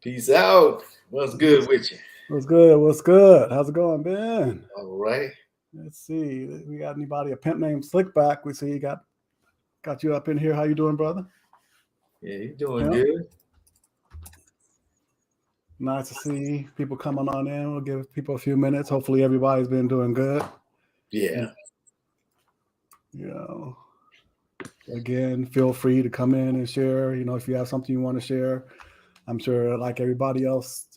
Peace out. What's good with you? What's good? What's good? How's it going, Ben? All right. Let's see. We got anybody? A pimp named Slickback. We see you got you up in here. How you doing, brother? Yeah, you doing Yeah. good? Nice to see people coming on in. We'll give people a few minutes. Hopefully, everybody's been doing good. Yeah. You know, again, feel free to come in and share. If you have something you want to share, I'm sure, like everybody else,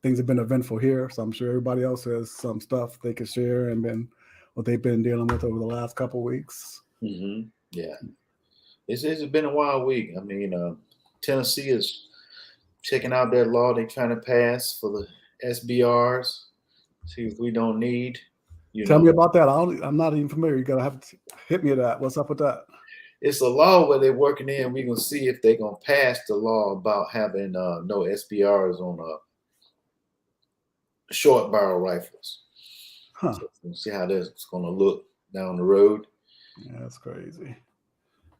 things have been eventful here. So I'm sure everybody else has some stuff they can share and been what they've been dealing with over the last couple of weeks. Yeah. It's been a wild week. I mean, Tennessee is checking out that law they're trying to pass for the SBRs. See if we don't need, you Tell me know, about that. I'm not even familiar. You gotta have to hit me with that. What's up with that? it's a law where they're working in. We're gonna see if they're gonna pass the law about having no SBRs on short barrel rifles. Huh? So we'll see how that's gonna look down the road. Yeah, that's crazy.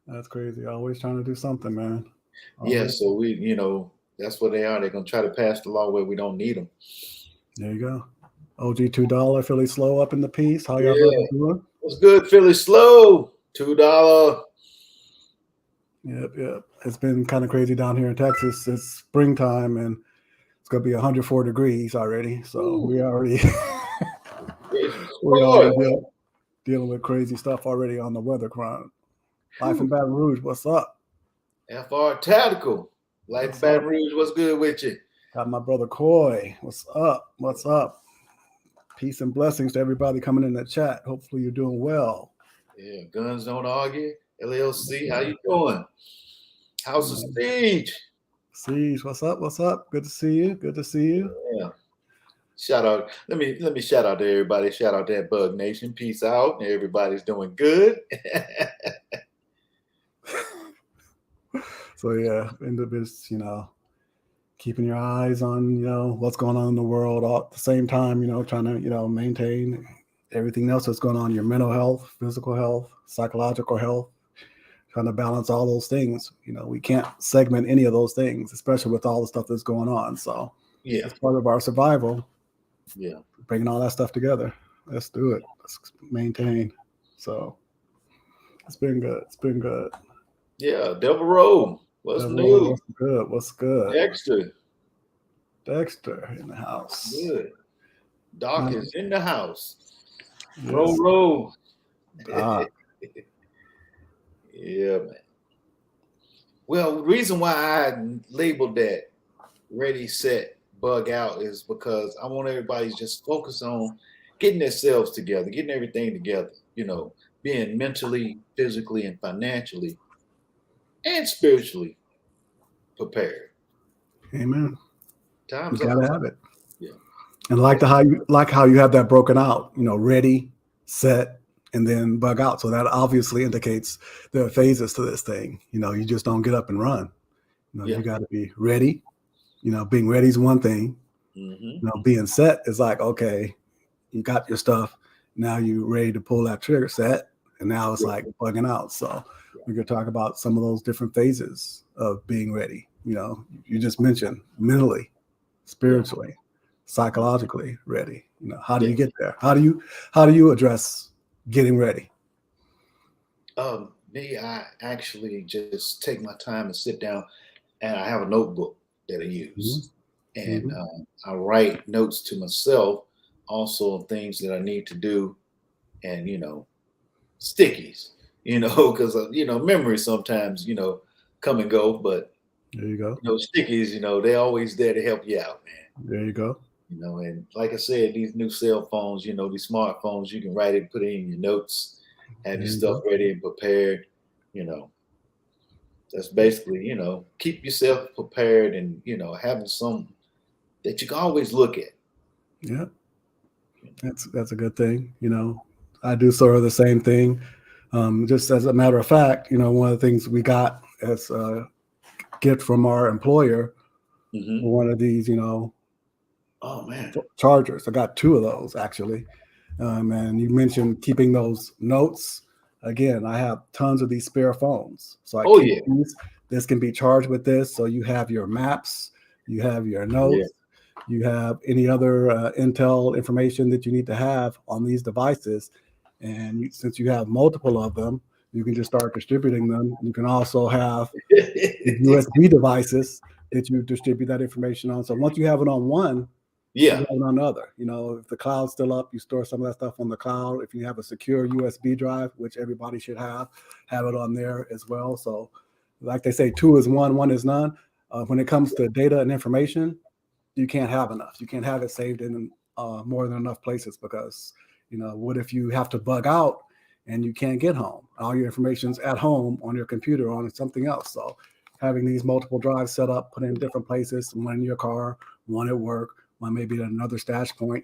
That's crazy. Always trying to do something, man. Yeah, Always. so that's what they are. They're gonna try to pass the law where we don't need them. There you go. OG $2. Philly slow up in the piece. How y'all Yeah, brothers doing? what's good, Philly? Slow $2. Yep. It's been kind of crazy down here in Texas. It's springtime and it's gonna be 104 degrees already. So Ooh, we already Jesus we already Lord. dealing with crazy stuff already on the weather front. Life in Baton Rouge. What's up? FR Tactical. Life in What's up? Baton Rouge. What's good with you? Got my brother Coy. What's up? What's up? Peace and blessings to everybody coming in the chat. Hopefully you're doing well. Yeah, Guns Don't Argue. LLC, how you doing? House of Uh, Siege. Siege, what's up? What's up? Good to see you. Good to see you. Yeah. Shout out. Let me shout out to everybody. Shout out to that Bug Nation. Peace out. Everybody's doing good. So yeah, in the business, keeping your eyes on, what's going on in the world all at the same time, trying to, maintain everything else that's going on, your mental health, physical health, psychological health, trying to balance all those things. We can't segment any of those things, especially with all the stuff that's going on. So Yeah. that's part of our survival. Yeah. Bringing all that stuff together. Let's do it. Let's maintain. So it's been good. It's been good. Yeah. Devil Road. What's new? What's good? What's good? Dexter. Dexter in the house. Good. Doc is in the house. Yes. Roll. Ah. Yeah, man. Well, the reason why I labeled that ready, set, bug out is because I want everybody to just focus on getting themselves together, getting everything together, being mentally, physically, and financially and spiritually prepared. Amen. You Time's up. gotta have it. Yeah. And like how you have that broken out, ready, set, and then bug out. So that obviously indicates there are phases to this thing. You just don't get up and run. Yeah. You got to be ready. Being ready is one thing. Mm-hmm. Being set is like, okay, you got your stuff. Now you ready to pull that trigger set. And now it's like bugging out. So we could talk about some of those different phases of being ready. You just mentioned mentally, spiritually, psychologically ready. How do you get there? How do you address getting ready? Me, I actually just take my time and sit down, and I have a notebook that I use, and I write notes to myself, also things that I need to do, and stickies, because memories sometimes come and go, but There you go. stickies, they're always there to help you out, man. There you go. And like I said, these new cell phones, these smartphones, you can write it, put it in your notes, have your stuff ready and prepared. That's basically, keep yourself prepared and, having some that you can always look at. Yeah, that's a good thing. I do sort of the same thing. Just as a matter of fact, one of the things we got as a gift from our employer, one of these, oh man, chargers. I got two of those actually. And you mentioned keeping those notes. Again, I have tons of these spare phones, so I keep this can be charged with this. So you have your maps, you have your notes, you have any other intel information that you need to have on these devices. And since you have multiple of them, you can just start distributing them. You can also have USB devices that you distribute that information on. So once you have it on one, you have it on another. If the cloud's still up, you store some of that stuff on the cloud. If you have a secure USB drive, which everybody should have it on there as well. So like they say, 2 is 1, 1 is none. When it comes to data and information, you can't have enough. You can't have it saved in more than enough places because, what if you have to bug out and you can't get home? All your information's at home on your computer or on something else. So having these multiple drives set up, put in different places, one in your car, one at work, one maybe at another stash point,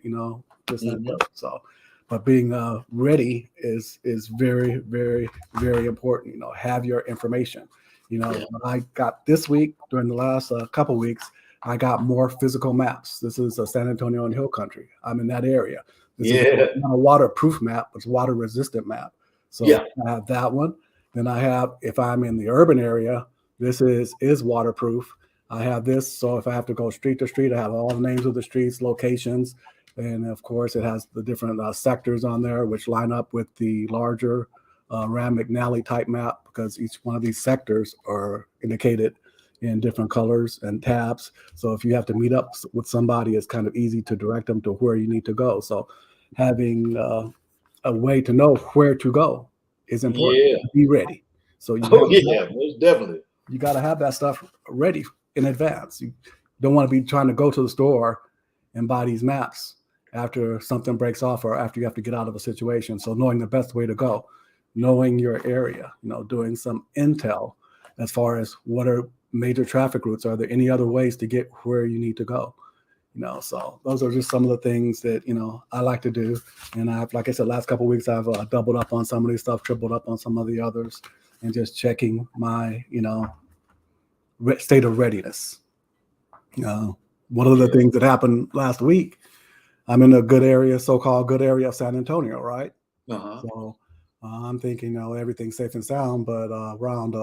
just so. But being ready is very, very, very important. Have your information. When I got this week, during the last couple weeks, I got more physical maps. This is San Antonio and Hill Country. I'm in that area. This is not a waterproof map, it's a water resistant map. So I have that one. Then I have, if I'm in the urban area, this is waterproof. I have this, so if I have to go street to street, I have all the names of the streets, locations, and of course it has the different sectors on there, which line up with the larger Rand McNally type map, because each one of these sectors are indicated in different colors and tabs. So if you have to meet up with somebody, it's kind of easy to direct them to where you need to go. So having a way to know where to go is important. Be ready. So you most definitely. You got to have that stuff ready in advance. You don't want to be trying to go to the store and buy these maps after something breaks off or after you have to get out of a situation. So knowing the best way to go, knowing your area, doing some intel as far as what are major traffic routes. Are there any other ways to get where you need to go? So those are just some of the things that, I like to do. And I've, like I said, last couple of weeks, I've doubled up on some of these stuff, tripled up on some of the others, and just checking my, state of readiness. One of the things that happened last week, I'm in a good area, so-called good area of San Antonio, right? So I'm thinking, everything's safe and sound, but around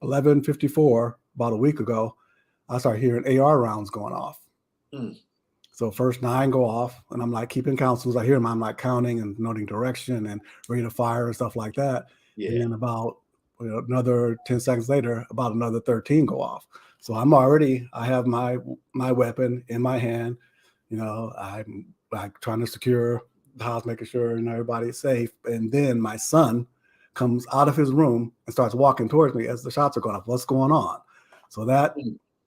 11:54, about a week ago, I started hearing AR rounds going off. So first 9 go off, and I'm like keeping count. As soon as I hear them, I'm like counting and noting direction and ready to fire and stuff like that. And then about another 10 seconds later, about another 13 go off. So I have my weapon in my hand. I'm like trying to secure the house, making sure everybody's safe. And then my son comes out of his room and starts walking towards me as the shots are going off. What's going on? So that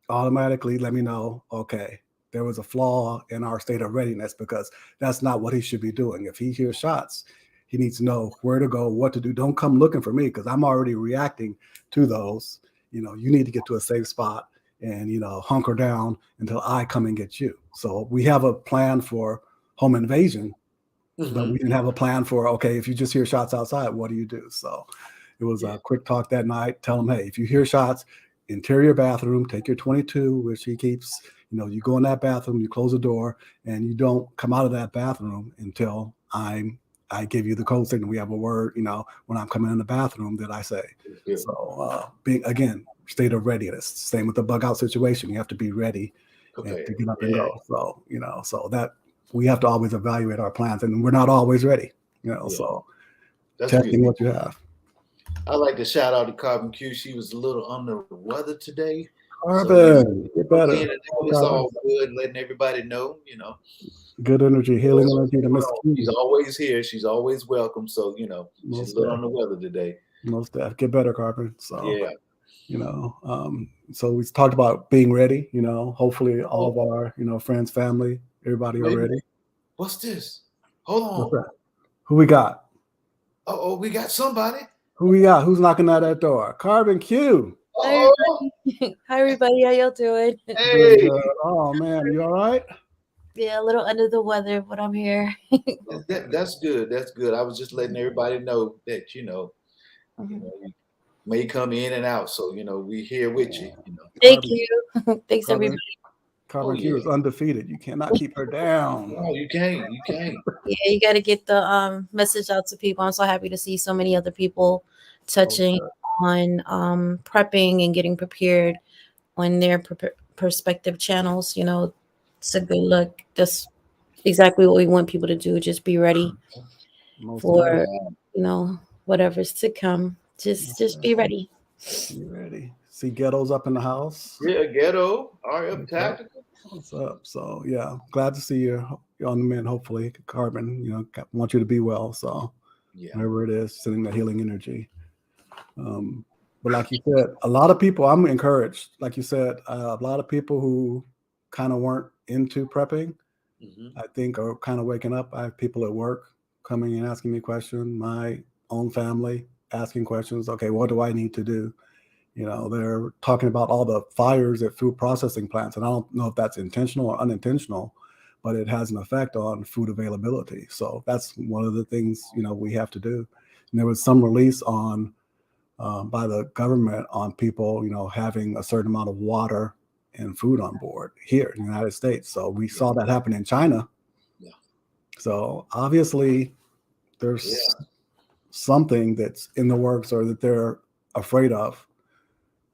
automatically let me know, okay, there was a flaw in our state of readiness, because that's not what he should be doing. If he hears shots, he needs to know where to go, what to do. Don't come looking for me, because I'm already reacting to those. You need to get to a safe spot and, hunker down until I come and get you. So we have a plan for home invasion, but we didn't have a plan for, okay, if you just hear shots outside, what do you do? So it was a quick talk that night. Tell him, hey, if you hear shots, interior bathroom, take your 22, which he keeps, you go in that bathroom, you close the door, and you don't come out of that bathroom until I give you the code signal. We have a word, when I'm coming in the bathroom that I say. So being, again, state of readiness. Same with the bug out situation. You have to be ready to get up and go. So, so that we have to always evaluate our plans, and we're not always ready, so that's testing what you have. I like to shout out to Carbon Q. She was a little under the weather today. Carbon, get better. It's all good, letting everybody know, Good energy, healing energy to Miss Q. She's always here. She's always welcome. So, she's a little on the weather today. Most definitely. Get better, Carbon. So, so we talked about being ready, hopefully all of our, friends, family, everybody are ready. What's this? Hold on. What's that? Who we got? Oh, we got somebody. Who we got? Who's knocking at that door? Carbon Q. Hi, everybody. How y'all doing? Hey. Oh, man. You all right? Yeah, a little under the weather, but I'm here. That's good. That's good. I was just letting everybody know that, you may come in and out. So, we're here with you. Thank you. Thanks, everybody. Carbon Q is undefeated. You cannot keep her down. No, you can't. You can't. Yeah, you got to get the message out to people. I'm so happy to see so many other people touching on prepping and getting prepared on their perspective channels. It's a good look. That's exactly what we want people to do. Just be ready Most for Yeah. whatever's to come. Just be ready. be ready. See ghettos up in the house. Yeah, Ghetto, RF What's up? Tactical. What's up? So yeah, glad to see you on the mend. Hopefully, Carbon. Want you to be well. So Yeah. whatever it is, sending the healing energy. But like you said, a lot of people, I'm encouraged. Like you said, a lot of people who kind of weren't into prepping, I think are kind of waking up. I have people at work coming and asking me questions, my own family asking questions. Okay, what do I need to do? They're talking about all the fires at food processing plants. And I don't know if that's intentional or unintentional, but it has an effect on food availability. So that's one of the things, we have to do. And there was some release on by the government on people, having a certain amount of water and food on board here in the United States. So we saw that happen in China. Yeah. So obviously there's something that's in the works or that they're afraid of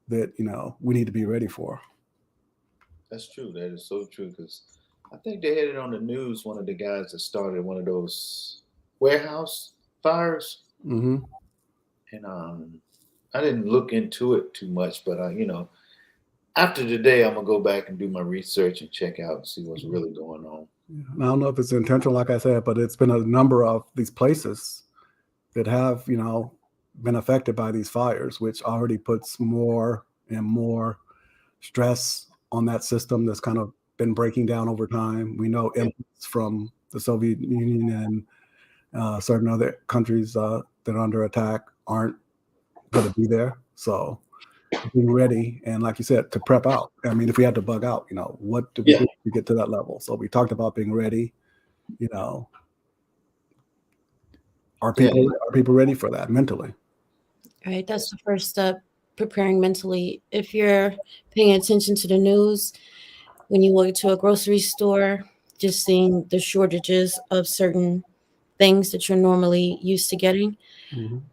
that, we need to be ready for. That's true. That is so true. Because I think they had it on the news. One of the guys that started one of those warehouse fires. Mm-hmm. And I didn't look into it too much, but after today, I'm gonna go back and do my research and check out and see what's really going on. I don't know if it's intentional, like I said, but it's been a number of these places that have, been affected by these fires, which already puts more and more stress on that system that's kind of been breaking down over time. We know Emps from the Soviet Union and certain other countries that are under attack aren't going to be there. So being ready and, like you said, to prep out. I mean, if we had to bug out, what do we do to get to that level? So we talked about being ready. Are people ready for that mentally? Right, that's the first step, preparing mentally. If you're paying attention to the news, when you walk to a grocery store, just seeing the shortages of certain things that you're normally used to getting,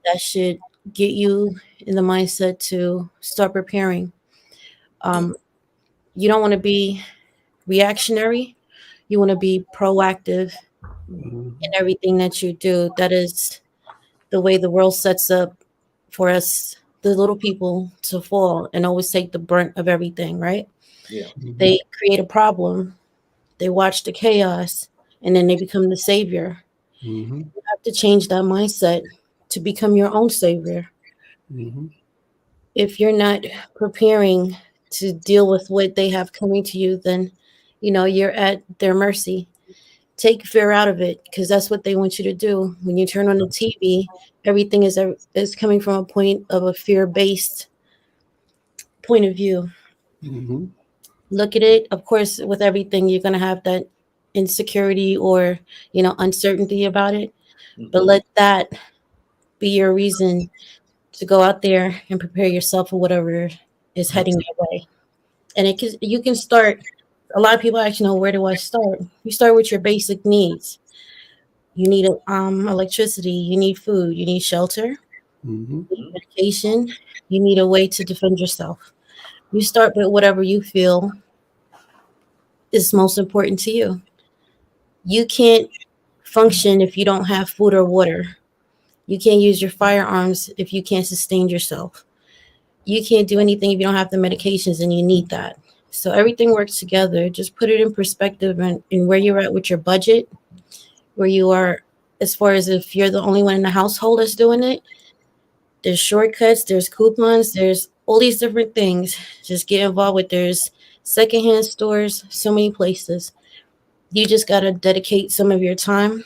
that should get you in the mindset to start preparing. You don't want to be reactionary. You want to be proactive in everything that you do. That is the way the world sets up for us, the little people, to fall and always take the brunt of everything, right? Yeah. They create a problem, they watch the chaos, and then they become the savior. You have to change that mindset to become your own savior. If you're not preparing to deal with what they have coming to you, then you're at their mercy. Take fear out of it, because that's what they want you to do. When you turn on the TV, everything is coming from a point of a fear-based point of view. Look at it. Of course, with everything, you're going to have that insecurity or uncertainty about it, but let that be your reason to go out there and prepare yourself for whatever is heading your way. And you can start. A lot of people actually know, where do I start? You start with your basic needs. You need electricity, you need food, you need shelter, you need medication, you need a way to defend yourself. You start with whatever you feel is most important to you. You can't function if you don't have food or water. You can't use your firearms if you can't sustain yourself. You can't do anything if you don't have the medications, and you need that. So everything works together. Just put it in perspective and where you're at with your budget, where you are as far as if you're the only one in the household that's doing it. There's shortcuts, there's coupons, there's all these different things. Just get involved with. There's secondhand stores, so many places. You just got to dedicate some of your time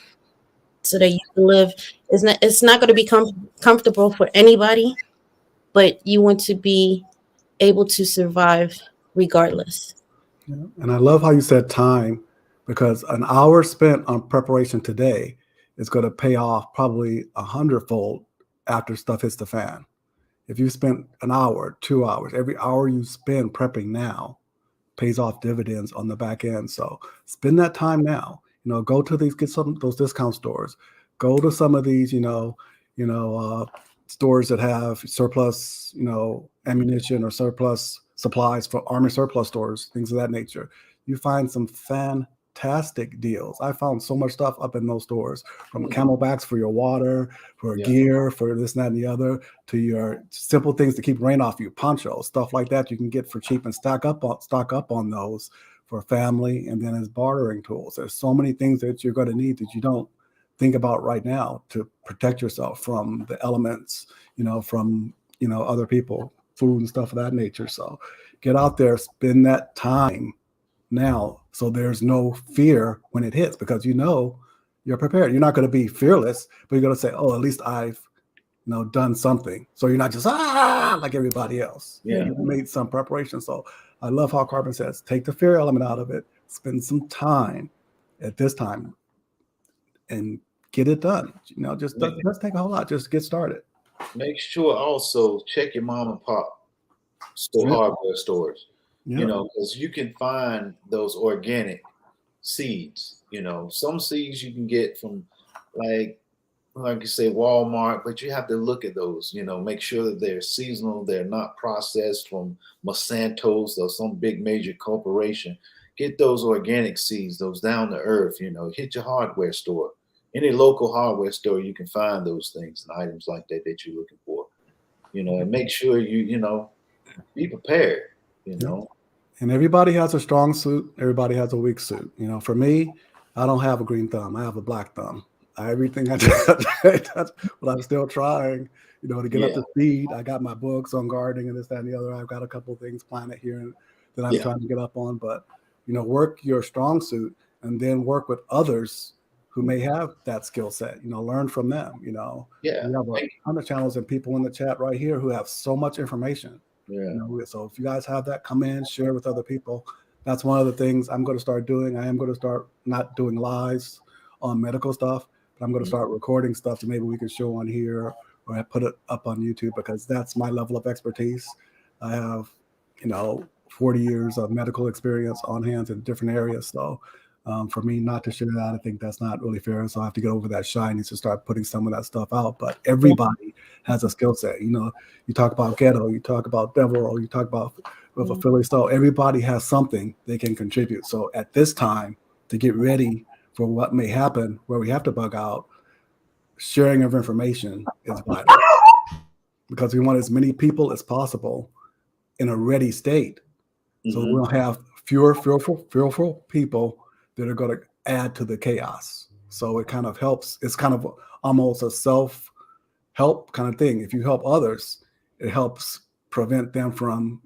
so that you can live. It's not going to be comfortable for anybody, but you want to be able to survive regardless. Yeah. And I love how you said time, because an hour spent on preparation today is going to pay off probably 100-fold after stuff hits the fan. If you spent an hour, 2 hours, every hour you spend prepping now pays off dividends on the back end. So spend that time now. Go to these, get some those discount stores. Go to some of these, stores that have surplus, ammunition or surplus supplies for army surplus stores, things of that nature. You find some fantastic deals. I found so much stuff up in those stores, from camelbacks for your water, for gear, for this, that, and the other, to your simple things to keep rain off you, ponchos, stuff like that you can get for cheap and stock up on those for family, and then as bartering tools. There's so many things that you're going to need that you don't think about right now to protect yourself from the elements, from other people, food and stuff of that nature. So get out there, spend that time now, so there's no fear when it hits, because you're prepared. You're not going to be fearless, but you're going to say, oh, at least I've done something. So you're not just like everybody else. Yeah. You've made some preparation. So I love how Carbon says, take the fear element out of it, spend some time at this time and get it done. Just doesn't take a whole lot. Just get started. Make sure also check your mom and pop hardware stores. Because you can find those organic seeds. Some seeds you can get from like you say Walmart, but you have to look at those. Make sure that they're seasonal, they're not processed from Monsanto's or some big major corporation. Get those organic seeds, those down to earth. Hit your hardware store. Any local hardware store, you can find those things and items like that you're looking for. And make sure you be prepared. And everybody has a strong suit. Everybody has a weak suit. For me, I don't have a green thumb. I have a black thumb. Everything I touch, but I'm still trying, to get up to speed. I got my books on gardening and this, that, and the other. I've got a couple of things planted here that I'm trying to get up on. But, work your strong suit and then work with others who may have that skill set. Learn from them. We have a ton of channels and people in the chat right here who have so much information. So if you guys have that, come in, share with other people. That's one of the things I'm going to start doing. I am going to start not doing lives on medical stuff, but I'm going to start recording stuff that maybe we can show on here or put it up on YouTube, because that's my level of expertise. I have, 40 years of medical experience on hands in different areas. So for me not to share that, I think that's not really fair. So I have to get over that shyness to start putting some of that stuff out. But everybody has a skill set. You talk about ghetto, you talk about Devereaux, you talk about with a Philly style. Everybody has something they can contribute. So at this time, to get ready for what may happen where we have to bug out, sharing of information is vital, because we want as many people as possible in a ready state. So we'll have fewer fearful people that are going to add to the chaos. So it kind of helps. It's kind of almost a self-help kind of thing. If you help others, it helps prevent them from,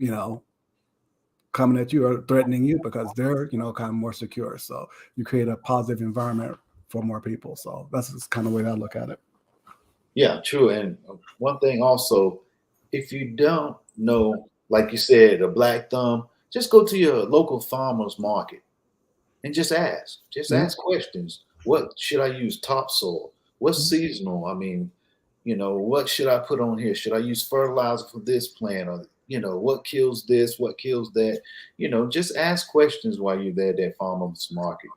coming at you or threatening you, because they're, kind of more secure. So you create a positive environment for more people. So that's just kind of the way I look at it. Yeah, true. And one thing also, if you don't know, like you said, a black thumb, just go to your local farmer's market and just ask. Just ask questions. What should I use topsoil? What's seasonal? I mean, what should I put on here? Should I use fertilizer for this plant? Or, what kills this? What kills that? Just ask questions while you're there at that farmer's market,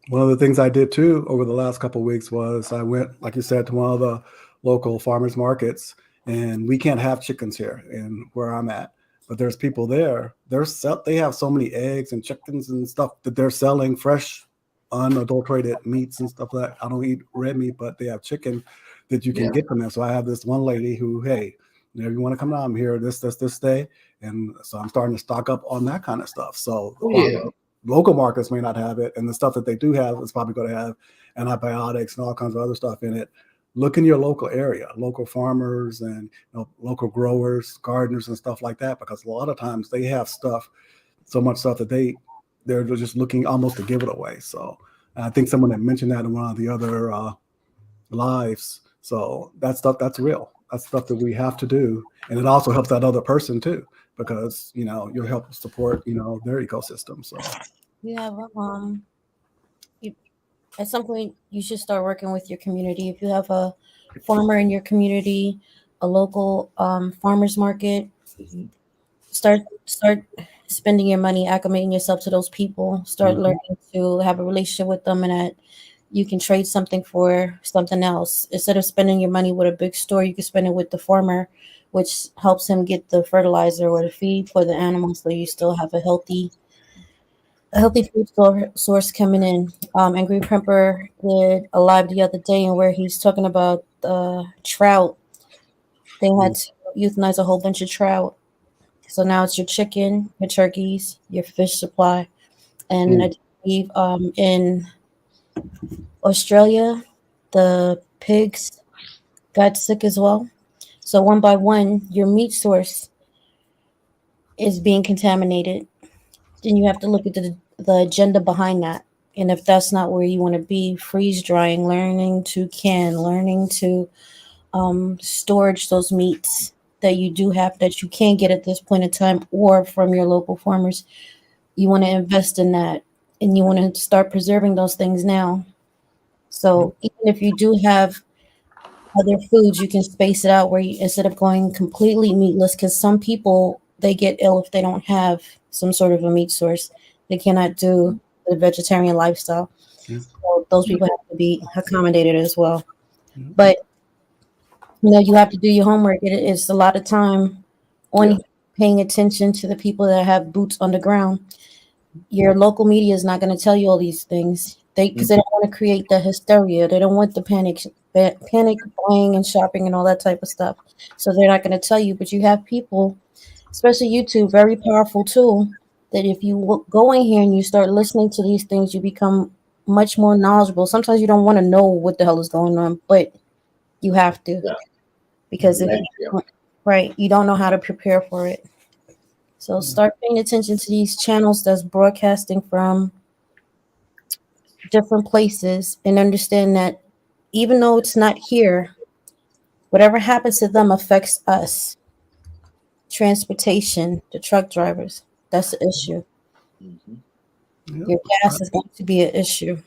One of the things I did too over the last couple of weeks was I went, like you said, to one of the local farmers markets, and we can't have chickens here and where I'm at. But there's people there. They have so many eggs and chickens and stuff that they're selling, fresh, unadulterated meats and stuff like that. I don't eat red meat, but they have chicken that you can get from them. So I have this one lady who, hey, if you want to come down, I'm here this day. And so I'm starting to stock up on that kind of stuff. So local markets may not have it. And the stuff that they do have is probably going to have antibiotics and all kinds of other stuff in it. Look in your local area, local farmers and local growers, gardeners and stuff like that, because a lot of times they have so much stuff that they're just looking almost to give it away. So I think someone had mentioned that in one of the other lives. So that stuff, that's real. That's stuff that we have to do. And it also helps that other person too, because, you'll help support, their ecosystem. So at some point you should start working with your community. If you have a farmer in your community, a local farmers market, start spending your money, acclimating yourself to those people, start learning to have a relationship with them, and you can trade something for something else. Instead of spending your money with a big store, you can spend it with the farmer, which helps him get the fertilizer or the feed for the animals, so you still have a healthy food source coming in. Angry Premper did a live the other day, and where he's talking about trout. They had to euthanize a whole bunch of trout. So now it's your chicken, your turkeys, your fish supply, and I believe in Australia, the pigs got sick as well. So one by one, your meat source is being contaminated. Then you have to look at the agenda behind that. And if that's not where you want to be, freeze drying, learning to can, learning to storage those meats that you do have that you can get at this point in time or from your local farmers, you want to invest in that and you want to start preserving those things now. So even if you do have other foods, you can space it out where you, instead of going completely meatless, because some people they get ill if they don't have some sort of a meat source. They cannot do the vegetarian lifestyle. So those people have to be accommodated as well. But you have to do your homework. It's a lot of time on paying attention to the people that have boots on the ground. Your local media is not going to tell you all these things. Because they don't want to create the hysteria. They don't want the panic buying and shopping and all that type of stuff. So they're not going to tell you. But you have people, especially YouTube, very powerful tool. That if you go in here and you start listening to these things, you become much more knowledgeable. Sometimes you don't want to know what the hell is going on, but you have to, because if you don't know how to prepare for it. So start paying attention to these channels that's broadcasting from different places and understand that even though it's not here, whatever happens to them affects us. Transportation, the truck drivers, that's the issue. Your gas is going to be an issue.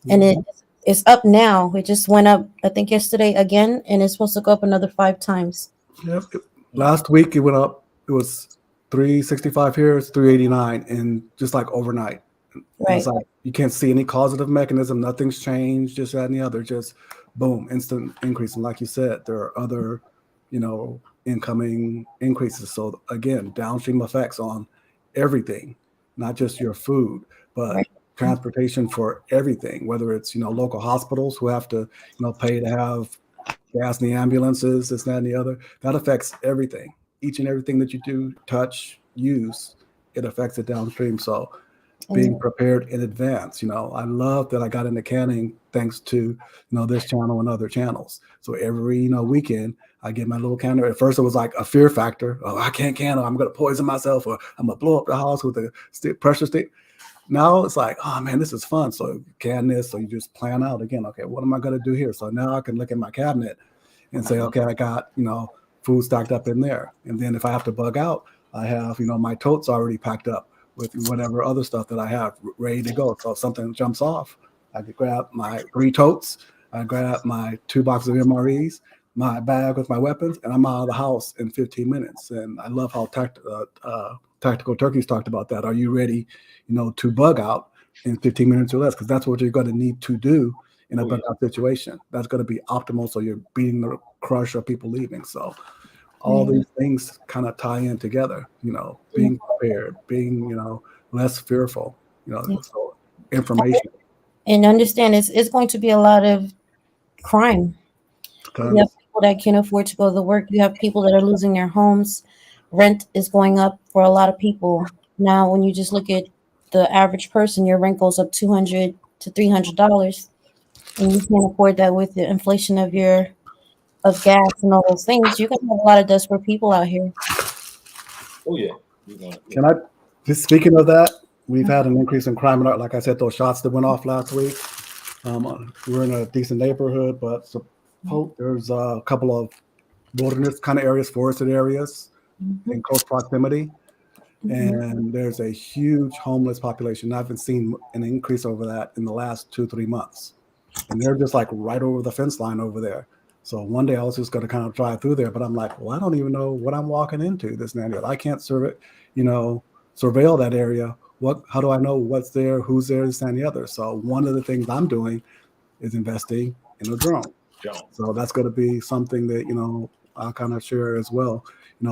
And it's up now. It just went up, I think, yesterday again, and it's supposed to go up another 5 times. Yep. Last week it went up. It was $3.65 here. It's $3.89, and just like overnight. Right. It's like you can't see any causative mechanism. Nothing's changed. Just that and the other. Just boom, instant increase. And like you said, there are other, incoming increases. So again, downstream effects on everything, not just your food, but transportation for everything. Whether it's local hospitals who have to pay to have gas in the ambulances, this, that, and the other. That affects everything. Each and everything that you do, touch, use, it affects it downstream. So being prepared in advance. I love that I got into canning thanks to this channel and other channels. So every weekend I get my little canner. At first it was like a fear factor. Oh, I can't can, or I'm gonna poison myself, or I'm gonna blow up the house with a pressure stick. Now it's like, oh man, this is fun. So you can this, so you just plan out again. Okay, what am I gonna do here? So now I can look at my cabinet and say, okay, I got food stacked up in there. And then if I have to bug out, I have my totes already packed up with whatever other stuff that I have ready to go. So if something jumps off, I could grab my 3 totes, I grab my 2 boxes of MREs, my bag with my weapons, and I'm out of the house in 15 minutes. And I love how Tactical Turkeys talked about that. Are you ready, to bug out in 15 minutes or less? Because that's what you're going to need to do in a bug out situation. That's going to be optimal. So you're beating the crush of people leaving. So all these things kind of tie in together, being prepared, being, less fearful, so information. And understand it's going to be a lot of crime. You have people that can't afford to go to work. You have people that are losing their homes. Rent is going up for a lot of people. Now, when you just look at the average person, your rent goes up $200 to $300, and you can't afford that with the inflation of gas and all those things. You're gonna have a lot of desperate people out here. Oh yeah. Can I just, speaking of that, we've had an increase in crime. Like I said, those shots that went off last week. We're in a decent neighborhood, but there's a couple of wilderness kind of areas, forested areas in close proximity. And there's a huge homeless population. I haven't seen an increase over that in the last 2-3 months. And they're just like right over the fence line over there. So one day I was just going to kind of drive through there, but I'm like, well, I don't even know what I'm walking into, this and that. I can't surveil that area. How do I know what's there, who's there, this and the other? So one of the things I'm doing is investing in a drone. So that's going to be something that, I'll kind of share as well.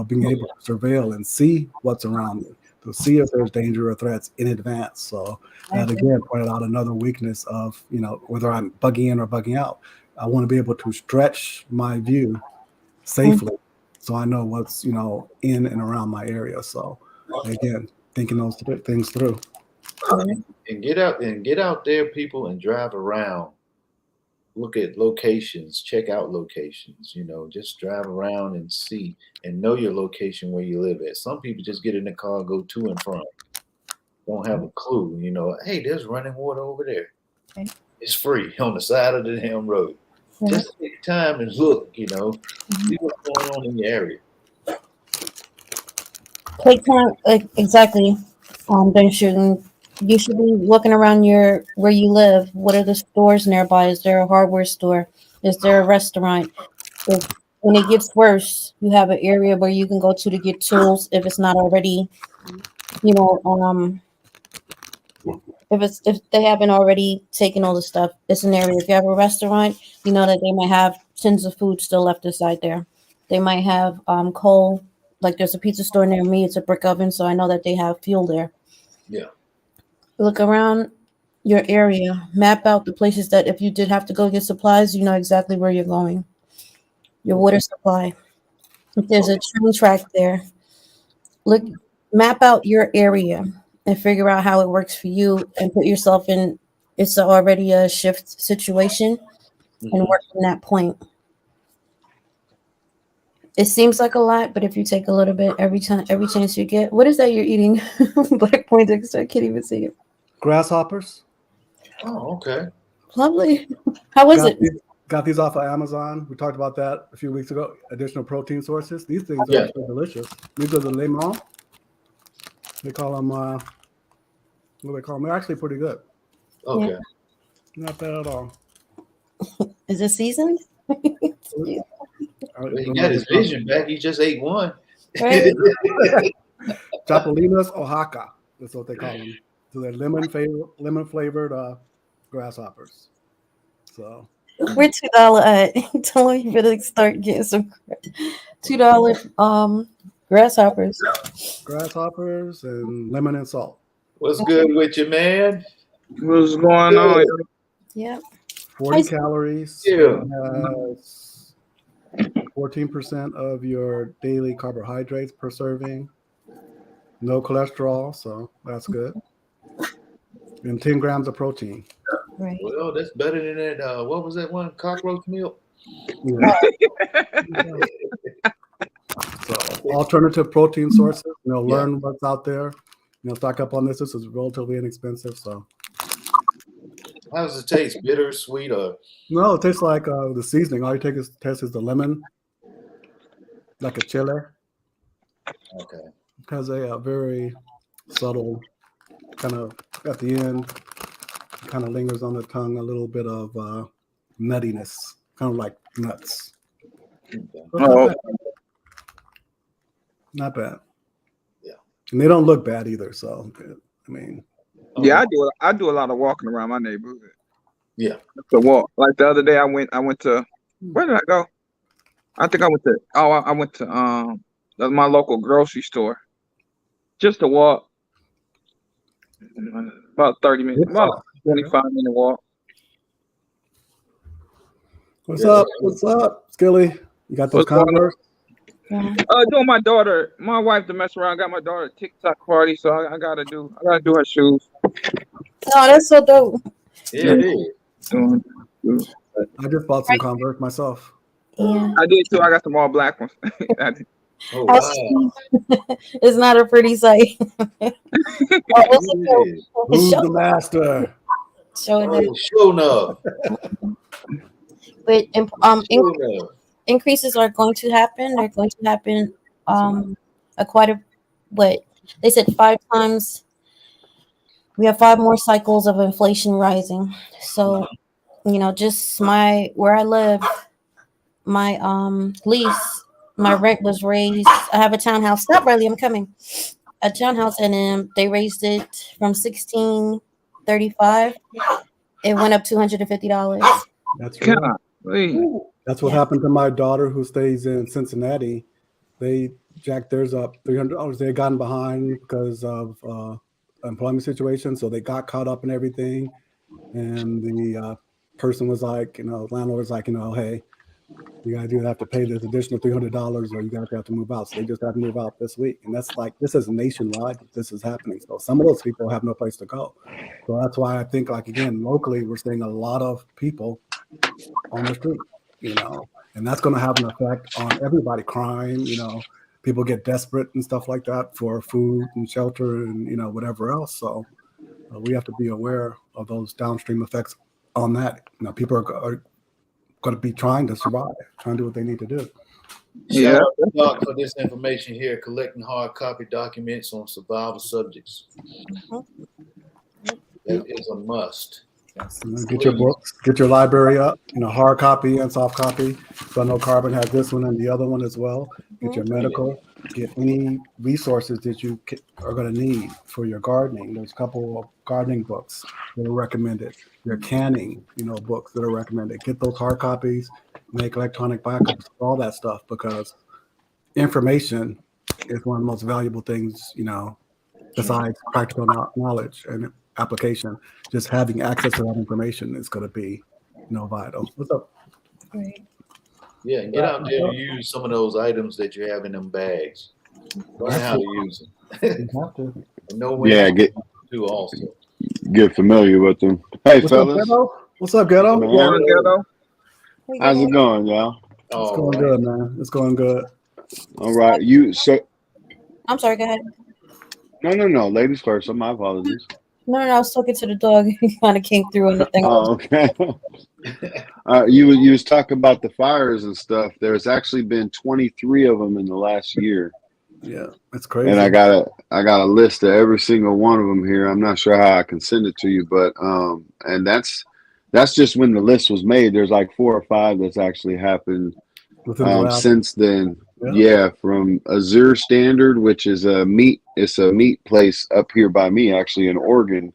Being able to surveil and see what's around you, to see if there's danger or threats in advance. So that again pointed out another weakness of, whether I'm bugging in or bugging out. I want to be able to stretch my view safely, so I know what's, in and around my area. So again, thinking those things through. And get out there, people, and drive around. Look at locations, check out locations, just drive around and see and know your location where you live at. Some people just get in the car, go to and from, don't have a clue, hey, there's running water over there. Okay. It's free on the side of the damn road. Just take time and look, see what's going on in your area. Take time, exactly. You should be looking around where you live. What are the stores nearby? Is there a hardware store? Is there a restaurant? When it gets worse, you have an area where you can go to get tools if it's not already, if they haven't already taken all the stuff. It's an area. If you have a restaurant, you know that they might have tins of food still left aside there. They might have coal. Like there's a pizza store near me. It's a brick oven, so I know that they have fuel there. Yeah. Look around your area. Map out the places that if you did have to go get supplies, you know exactly where you're going. Your water supply. If there's a train track there, map out your area and figure out how it works for you and put yourself in. It's already a shift situation and work from that point. It seems like a lot, but if you take a little bit every chance you get. What is that you're eating? Black point extra. I can't even see it. Grasshoppers. Oh, okay. Lovely. How was it? Got these off of Amazon. We talked about that a few weeks ago. Additional protein sources. These things are actually delicious. These are the lemon. They call them, what do they call them? They're actually pretty good. Okay. Yeah. Not bad at all. Is it seasoned? He got his vision back. He just ate one. Right? Chapalinas Oaxaca. That's what they call them. So they're lemon flavored grasshoppers. So we're $2. Tell me you better start getting some $2 grasshoppers. Grasshoppers and lemon and salt. What's good with you, man? What's going on? Yeah. 40 calories. Yeah. 14% of your daily carbohydrates per serving. No cholesterol, so that's good. And 10 grams of protein. Right. Well, that's better than that. What was that one? Cockroach milk? Yeah. So alternative protein sources, learn what's out there. Stock up on this. This is relatively inexpensive. So how does it taste? Bitter, sweet, or? No, it tastes like the seasoning. All you taste is the lemon, like a chili. Okay. It has a very subtle kind of at the end, kind of lingers on the tongue, a little bit of nuttiness, kind of like nuts. Oh. Not bad. Yeah. And they don't look bad either. So, I mean. Yeah, I do a lot of walking around my neighborhood. Yeah. To walk. Like the other day I went to, where did I go? I think I went to my local grocery store. Just to walk. About 30 minutes, about 25-minute walk. What's up, Skilly? You got those Converse? Doing my wife to mess around. Got my daughter a TikTok party, so I gotta do her shoes. Oh, that's so dope. Yeah, it is. I just bought some Converse myself. Yeah. I did too. I got some all black ones. Oh, wow. It's not a pretty sight. Who's the master? Show enough. But increases are going to happen. They're going to happen they said 5 times. We have 5 more cycles of inflation rising. So, just where I live, my lease, my rent was raised. I have a townhouse. Stop, Riley, I'm coming. A townhouse, and they raised it from $16.35 It went up $250. That's real. Golly. That's what happened to my daughter who stays in Cincinnati. They jacked theirs up $300. They had gotten behind because of employment situation, so they got caught up in everything. And the person was like, landlord was like, hey, you guys either have to pay this additional $300 or you guys have to move out. So they just have to move out this week. And that's like, this is nationwide. This is happening. So some of those people have no place to go. So that's why I think, like, again, locally, we're seeing a lot of people on the street, and that's going to have an effect on everybody. Crime, people get desperate and stuff like that for food and shelter and, whatever else. So we have to be aware of those downstream effects on that. People are going to be trying to survive, trying to do what they need to do. Shout out to Doc for this information here, collecting hard copy documents on survival subjects. That is a must. Get your books, get your library up, hard copy and soft copy. So I know Carbon has this one and the other one as well. Get your medical, get any resources that you are going to need for your gardening. There's a couple of gardening books that are recommended. Your canning, books that are recommended. Get those hard copies, make electronic backups, all that stuff, because information is one of the most valuable things, besides practical knowledge and application. Just having access to that information is going to be vital. What's up? Right. Yeah, get out there and use some of those items that you have in them bags. Learn how to use them. You have to. Know when to do also. Get familiar with them. Hey, What's fellas. What's up, Ghetto? Man. How's it going, y'all? It's going good, man. It's going good. All right. I'm sorry, go ahead. No. Ladies first. My apologies. No, I was talking to the dog. He kind of came through on the thing. Oh, okay. You was talking about the fires and stuff. There's actually been 23 of them in the last year. Yeah, that's crazy. And I got a list of every single one of them here. I'm not sure how I can send it to you, but and that's just when the list was made. There's like 4 or 5 that's actually happened since then. Yeah, from Azure Standard, which is a meat place up here by me, actually in Oregon,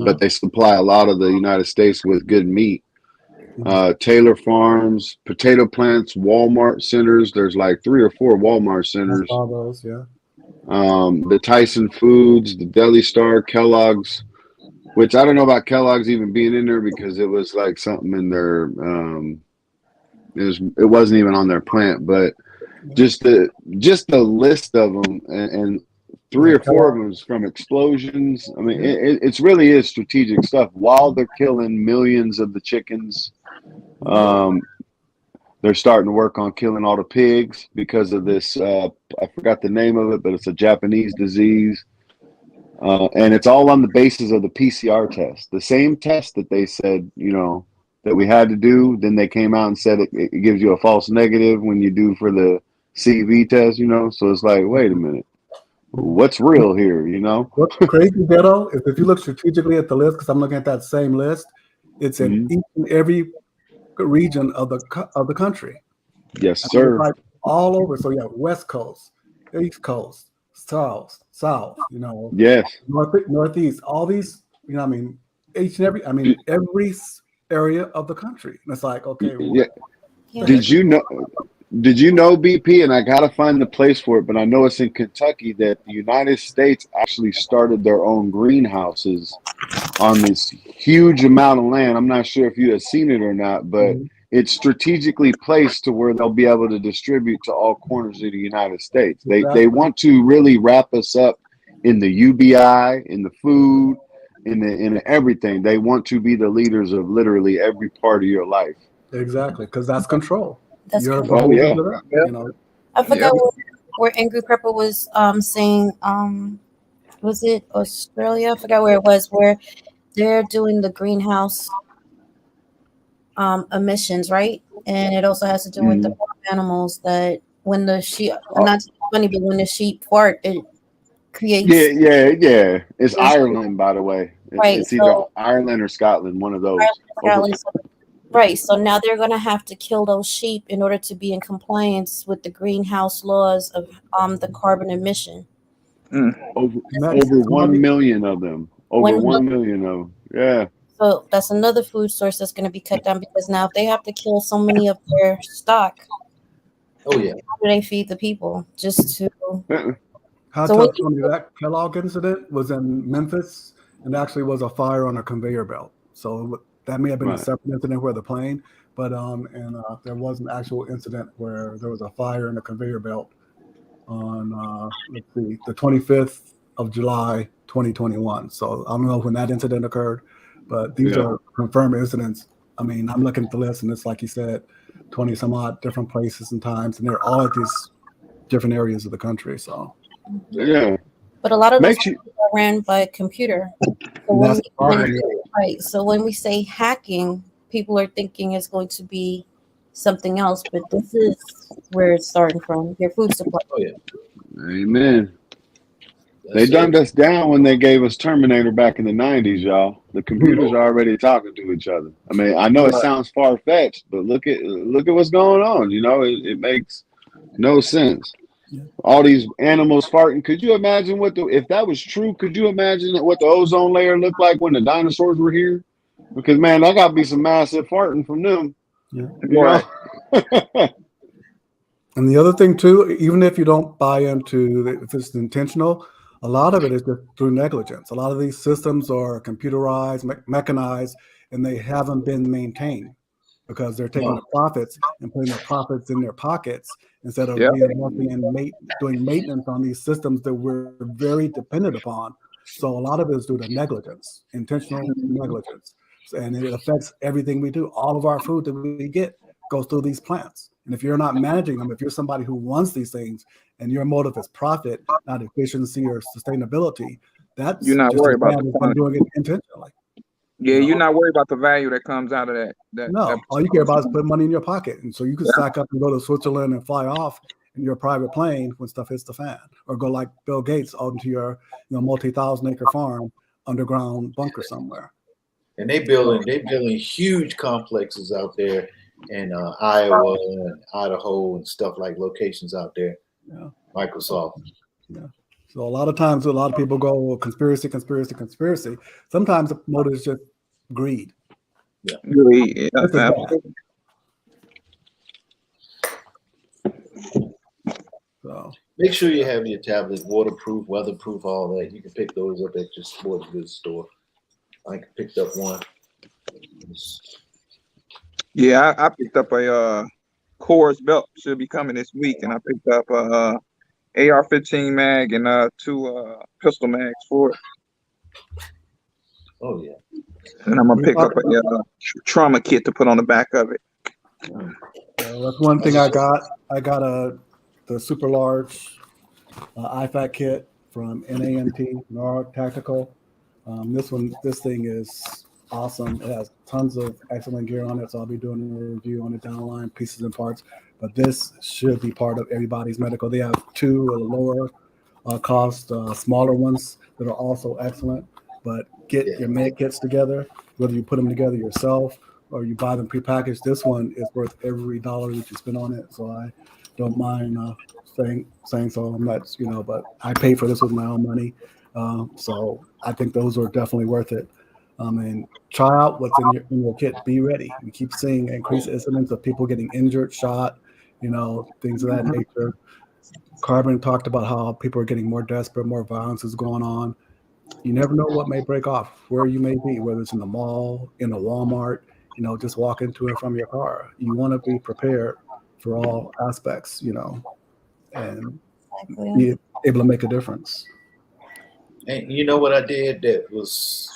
but they supply a lot of the United States with good meat. Taylor Farms, potato plants, Walmart centers. There's like 3 or 4 Walmart centers. All those, yeah. The Tyson Foods, the Deli Star, Kellogg's, which I don't know about Kellogg's even being in there because it was like something in their it wasn't even on their plant, but just the list of them and 3 or 4 of them is from explosions. I mean, it's really is strategic stuff. While they're killing millions of the chickens, they're starting to work on killing all the pigs because of this. I forgot the name of it, but it's a Japanese disease. And it's all on the basis of the PCR test. The same test that they said, that we had to do. Then they came out and said it gives you a false negative when you do for the CV test, So it's like, wait a minute. What's real here, What's crazy, Ghetto, is if you look strategically at the list, because I'm looking at that same list, it's in each and every region of the country. Yes, sir. Like all over. So yeah, West Coast, East Coast, South, yes, Northeast, all these, each and every, every area of the country. And it's like, okay. Yeah. Did you know, BP, and I got to find the place for it, but I know it's in Kentucky, that the United States actually started their own greenhouses on this huge amount of land. I'm not sure if you have seen it or not, but it's strategically placed to where they'll be able to distribute to all corners of the United States. They want to really wrap us up in the UBI, in the food, in everything. They want to be the leaders of literally every part of your life. Exactly, because that's control. That's control. Yeah. I forgot where Angry Pepper was saying, was it Australia? I forgot where it was, where they're doing the greenhouse emissions, right? And it also has to do with the animals that when the sheep, not funny, but when the sheep fart, it creates. Yeah. It's Ireland, by the way. Right. It's either Ireland or Scotland, one of those. Right. So now they're going to have to kill those sheep in order to be in compliance with the greenhouse laws of the carbon emission. Over 1 million of them. Over 1 million of them. Yeah. So that's another food source that's going to be cut down because now if they have to kill so many of their stock, Oh yeah. how do they feed the people? Just to How So what tough, Tony, that Kellogg incident was in Memphis and actually was a fire on a conveyor belt. So that may have been a Right. separate incident where the plane, but there was an actual incident where there was a fire in a conveyor belt on let's see, the 25th of July, 2021. So I don't know when that incident occurred, but these Yeah. are confirmed incidents. I mean, I'm looking at the list, and it's like you said, 20 some odd different places and times, and they're all at these different areas of the country. So Yeah. But a lot of those Makes you are ran by a computer. So and when that's the problem. right, so when we say hacking, people are thinking it's going to be something else, but this is where it's starting from. Your food supply. Oh yeah. Amen. They That's dumbed it. us down when they gave us Terminator back in the 90s, y'all. The computers are already talking to each other. I mean, I know it Right. sounds far fetched, but look at what's going on. You know, it makes no sense. Yeah. All these animals farting. Could you imagine if that was true? Could you imagine what the ozone layer looked like when the dinosaurs were here? Because man, that got to be some massive farting from them. Yeah. You know? And the other thing too, even if you don't buy into if it's intentional, a lot of it is just through negligence. A lot of these systems are computerized, mechanized, and they haven't been maintained because they're taking the profits and putting the profits in their pockets instead of Yeah. reinvesting and doing maintenance on these systems that we're very dependent upon. So a lot of it is due to negligence, intentional negligence, and it affects everything we do. All of our food that we get goes through these plants. And if you're not managing them, if you're somebody who wants these things and your motive is profit, not efficiency or sustainability, that's You're not just as worried about bad the as them quantity. doing it intentionally. Yeah, You know? you're not worried about the value that comes out of that. No, all you care about is putting money in your pocket. And so you can stack up and go to Switzerland and fly off in your private plane when stuff hits the fan, or go like Bill Gates out into your multi-thousand-acre farm underground bunker somewhere. And they building huge complexes out there in Iowa and Idaho and stuff like locations out there. Yeah. Microsoft. Yeah. So a lot of times, a lot of people go, well, conspiracy. Sometimes the motive is just greed. Yeah. Really, This is bad. So Make sure you have your tablet waterproof, weatherproof, all that. You can pick those up at your sports goods store. I picked up one. yeah, I picked up a Coors belt. Should be coming this week, and I picked up a AR-15 mag and two pistol mags for it. Oh yeah. And I'm gonna pick up a trauma kit to put on the back of it. that's one thing I got. I got the super large Ifat Kit from NANT, NOR Tactical. This thing is awesome. It has tons of excellent gear on it, so I'll be doing a review on it down the line, pieces and parts. But this should be part of everybody's medical. They have two lower cost, smaller ones that are also excellent. But get your med kits together, whether you put them together yourself or you buy them prepackaged. This one is worth every dollar that you spend on it. So I don't mind saying so. I'm not, but I paid for this with my own money. So I think those are definitely worth it. And try out what's in your kit. Be ready. We keep seeing increased incidents of people getting injured, shot, things of that nature. Carbon talked about how people are getting more desperate, more violence is going on. You never know what may break off, where you may be, whether it's in the mall, in a Walmart, just walk into it from your car. You want to be prepared for all aspects, and be able to make a difference. And you know what I did that was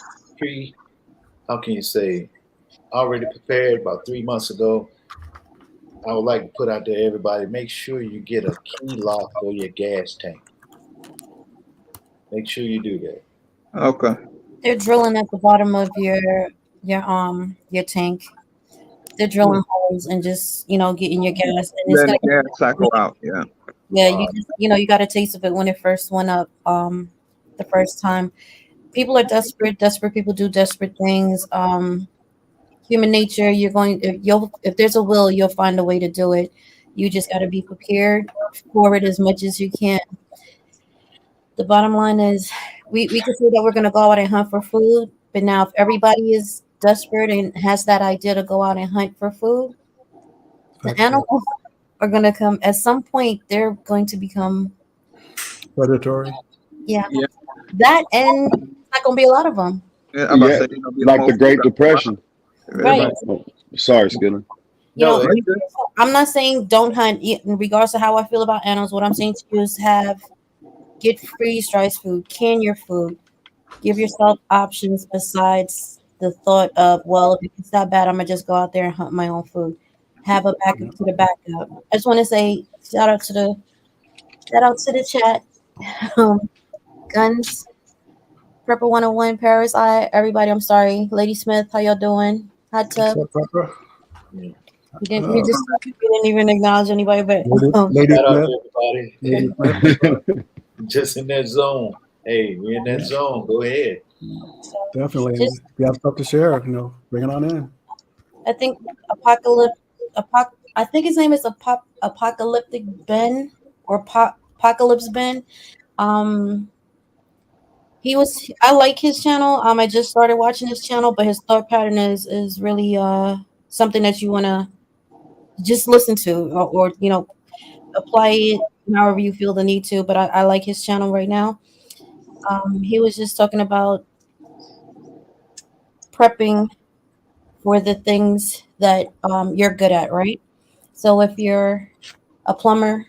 already prepared about 3 months ago? I would like to put out there, everybody, make sure you get a key lock for your gas tank. Make sure you do that. Okay. They're drilling at the bottom of your tank. They're drilling holes and just getting your gas, and it's Letting gonna the gas cycle out. Yeah. yeah. You just you got a taste of it when it first went up. The first time, people are desperate. Desperate people do desperate things. Human nature. If there's a will, you'll find a way to do it. You just got to be prepared for it as much as you can. The bottom line is, we can say that we're going to go out and hunt for food, but now if everybody is desperate and has that idea to go out and hunt for food, the animals are going to come at some point. They're going to become predatory. yeah, Yeah. that, and it's not going to be a lot of them. Yeah, I'm about to Yeah, say, you know, be like the most Great Depression. Right. Oh, sorry, Skillen. You No, know, it- I'm not saying don't hunt in regards to how I feel about animals. What I'm saying to you is get freeze dried food, can your food, give yourself options besides the thought of, well, if it's that bad, I'm gonna just go out there and hunt my own food. Have a backup to the backup. I just want to say shout out to the chat. Guns, Prepper 101, Paris. Everybody, I'm sorry. Lady Smith, how y'all doing? Hot tub. What's up, Pepper? We didn't even acknowledge anybody, but Lady shout out Smith. to everybody. Lady Smith. Just in that zone. Hey, we're in that zone. Go ahead. Definitely. Just- If you have stuff to share, bring it on in. I think I think his name is Apocalyptic Ben or Apocalypse Ben. I like his channel. I just started watching his channel, but his thought pattern is really something that you want to just listen to or apply it however you feel the need to. But I like his channel right now. He was just talking about prepping for the things that you're good at, right? So if you're a plumber,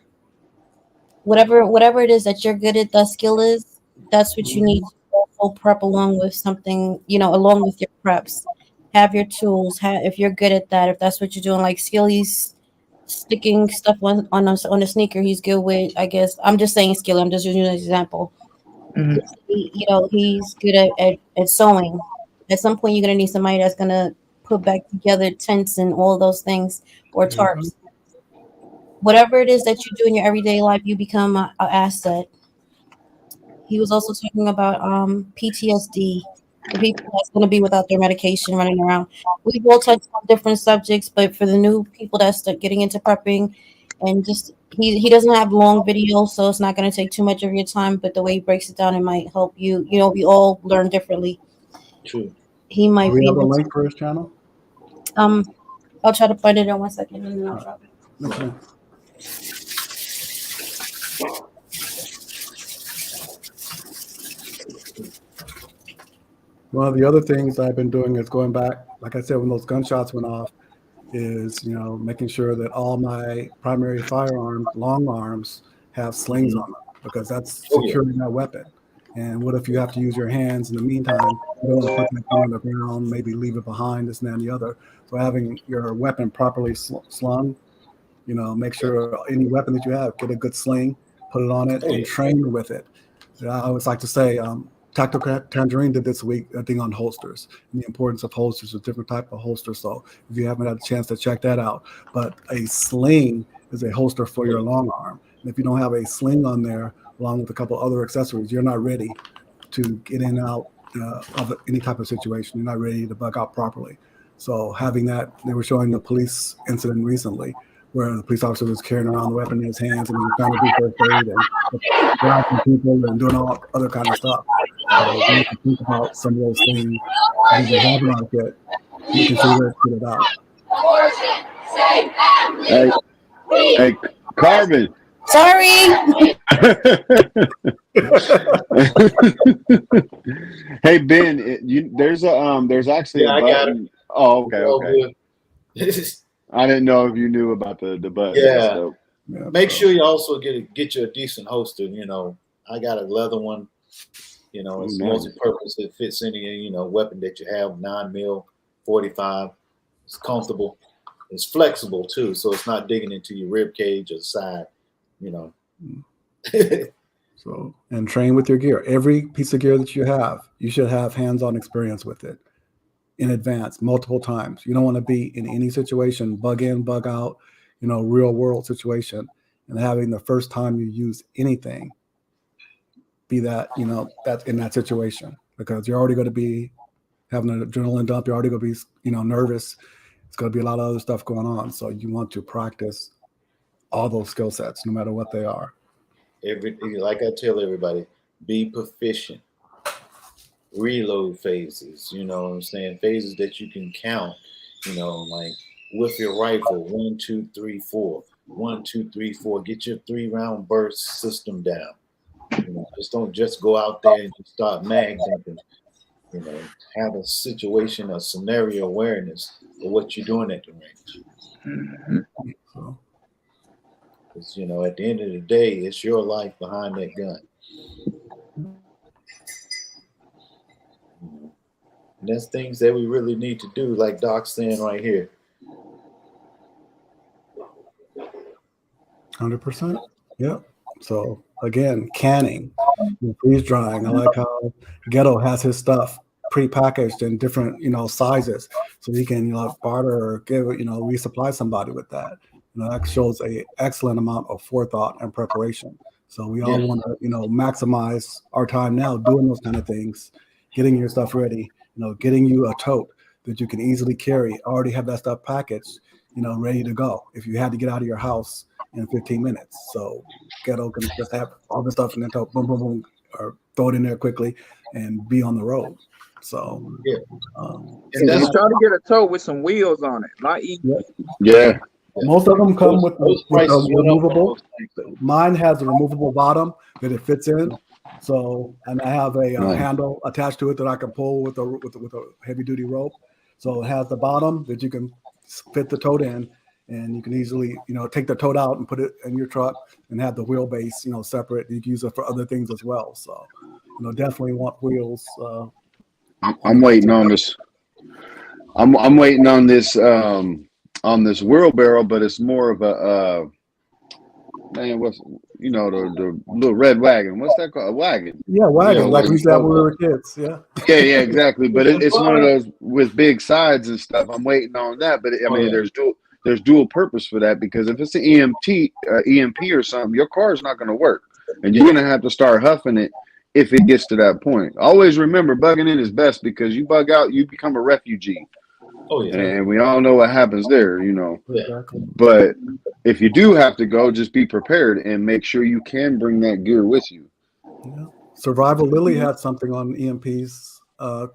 whatever it is that you're good at, that skill is, that's what you need to also prep along with something, along with your preps. Have your tools. If you're good at that, if that's what you're doing, like Skilly's sticking stuff on a sneaker, he's good with. I guess I'm just saying Skilly. I'm just using an example. Mhm. He's good at sewing. At some point, you're gonna need somebody that's gonna put back together tents and all those things or tarps. Whatever it is that you do in your everyday life, you become an asset. He was also talking about PTSD, the people that's going to be without their medication running around. We've all touched on different subjects, but for the new people that start getting into prepping, and just he doesn't have long videos, so it's not going to take too much of your time. But the way he breaks it down, it might help you. We all learn differently. True. He might Do we be have a able link for his channel? to. I'll try to find it in 1 second, and then I'll drop it. Okay. One of the other things I've been doing is going back, like I said, when those gunshots went off, is making sure that all my primary firearms, long arms, have slings on them, because that's securing that weapon. And what if you have to use your hands in the meantime? You don't want to put that thing on the ground, maybe leave it behind, this and that and the other. So having your weapon properly slung, make sure any weapon that you have, get a good sling, put it on it, and train with it. I always like to say, Tactical Tangerine did this week a thing on holsters and the importance of holsters, a different type of holster. So if you haven't had a chance to check that out, but a sling is a holster for your long arm. And if you don't have a sling on there, along with a couple other accessories, you're not ready to get in and out of any type of situation. You're not ready to bug out properly. So having that, they were showing the police incident recently where the police officer was carrying around the weapon in his hands and he was trying to do first aid and blocking people and doing all other kind of stuff. So we need to think about some of those things that we haven't out yet, making sure we get it out. Hey, Carmen. Sorry. Hey Ben, there's actually a button. Oh, okay. I didn't know if you knew about the button. Yeah. Make sure you also get you a decent holster. I got a leather one. It's multi-purpose. It fits any weapon that you have. 9mm, 45. It's comfortable. It's flexible too, so it's not digging into your rib cage or side. So, and train with your gear. Every piece of gear that you should have hands-on experience with it in advance, multiple times. You don't want to be in any situation, bug in, bug out, real world situation, and having the first time you use anything be that, that's in that situation, because you're already going to be having an adrenaline dump. You're already going to be, nervous. It's going to be a lot of other stuff going on. So you want to practice all those skill sets, no matter what they are. Like I tell everybody, be proficient. reload phases. You know what I'm saying? Phases that you can count. You know, like with your rifle, 1, 2, 3, 4. 1, 2, 3, 4. Get your 3-round burst system down. You know, just don't just go out there and just start mag dumping. You know, have a situation, a scenario awareness of what you're doing at the range. Mhm. Because, you know, at the end of the day, it's your life behind that gun. You know, and that's things that we really need to do, like Doc's saying right here. 100%. Yep. So again, canning, freeze drying. I like how Ghetto has his stuff pre-packaged in different, sizes, so he can, barter or give, resupply somebody with that. That shows a excellent amount of forethought and preparation. So we all want to, maximize our time now doing those kind of things, getting your stuff ready, getting you a tote that you can easily carry. Already have that stuff packaged, ready to go if you had to get out of your house in 15 minutes. So Ghetto can just have all the stuff in the tote, boom, boom, boom, or throw it in there quickly and be on the road. So And that's try to get a tow with some wheels on it. Not easy. Yeah. Most of them come with those a prices went up on removable. those things. Mine has a removable bottom that it fits in. So, and I have a Nice. handle attached to it that I can pull with a heavy duty rope. So it has the bottom that you can fit the tote in, and you can easily, take the tote out and put it in your truck and have the wheelbase, separate. You can use it for other things as well. So, definitely want wheels. I'm waiting on this. I'm waiting on this wheelbarrow, but it's more of a man. What's the little red wagon? What's that called? A wagon? Yeah, wagon, like like we used to have when we were kids. Yeah. yeah, exactly. But it's one of those with big sides and stuff. I'm waiting on that. But I mean, there's dual purpose for that, because if it's an EMP or something, your car is not going to work, and you're going to have to start huffing it if it gets to that point. Always remember, bugging in is best, because you bug out, you become a refugee. Oh yeah. And we all know what happens there, Exactly. But if you do have to go, just be prepared and make sure you can bring that gear with you. Yeah. Survival Lily had something on EMPs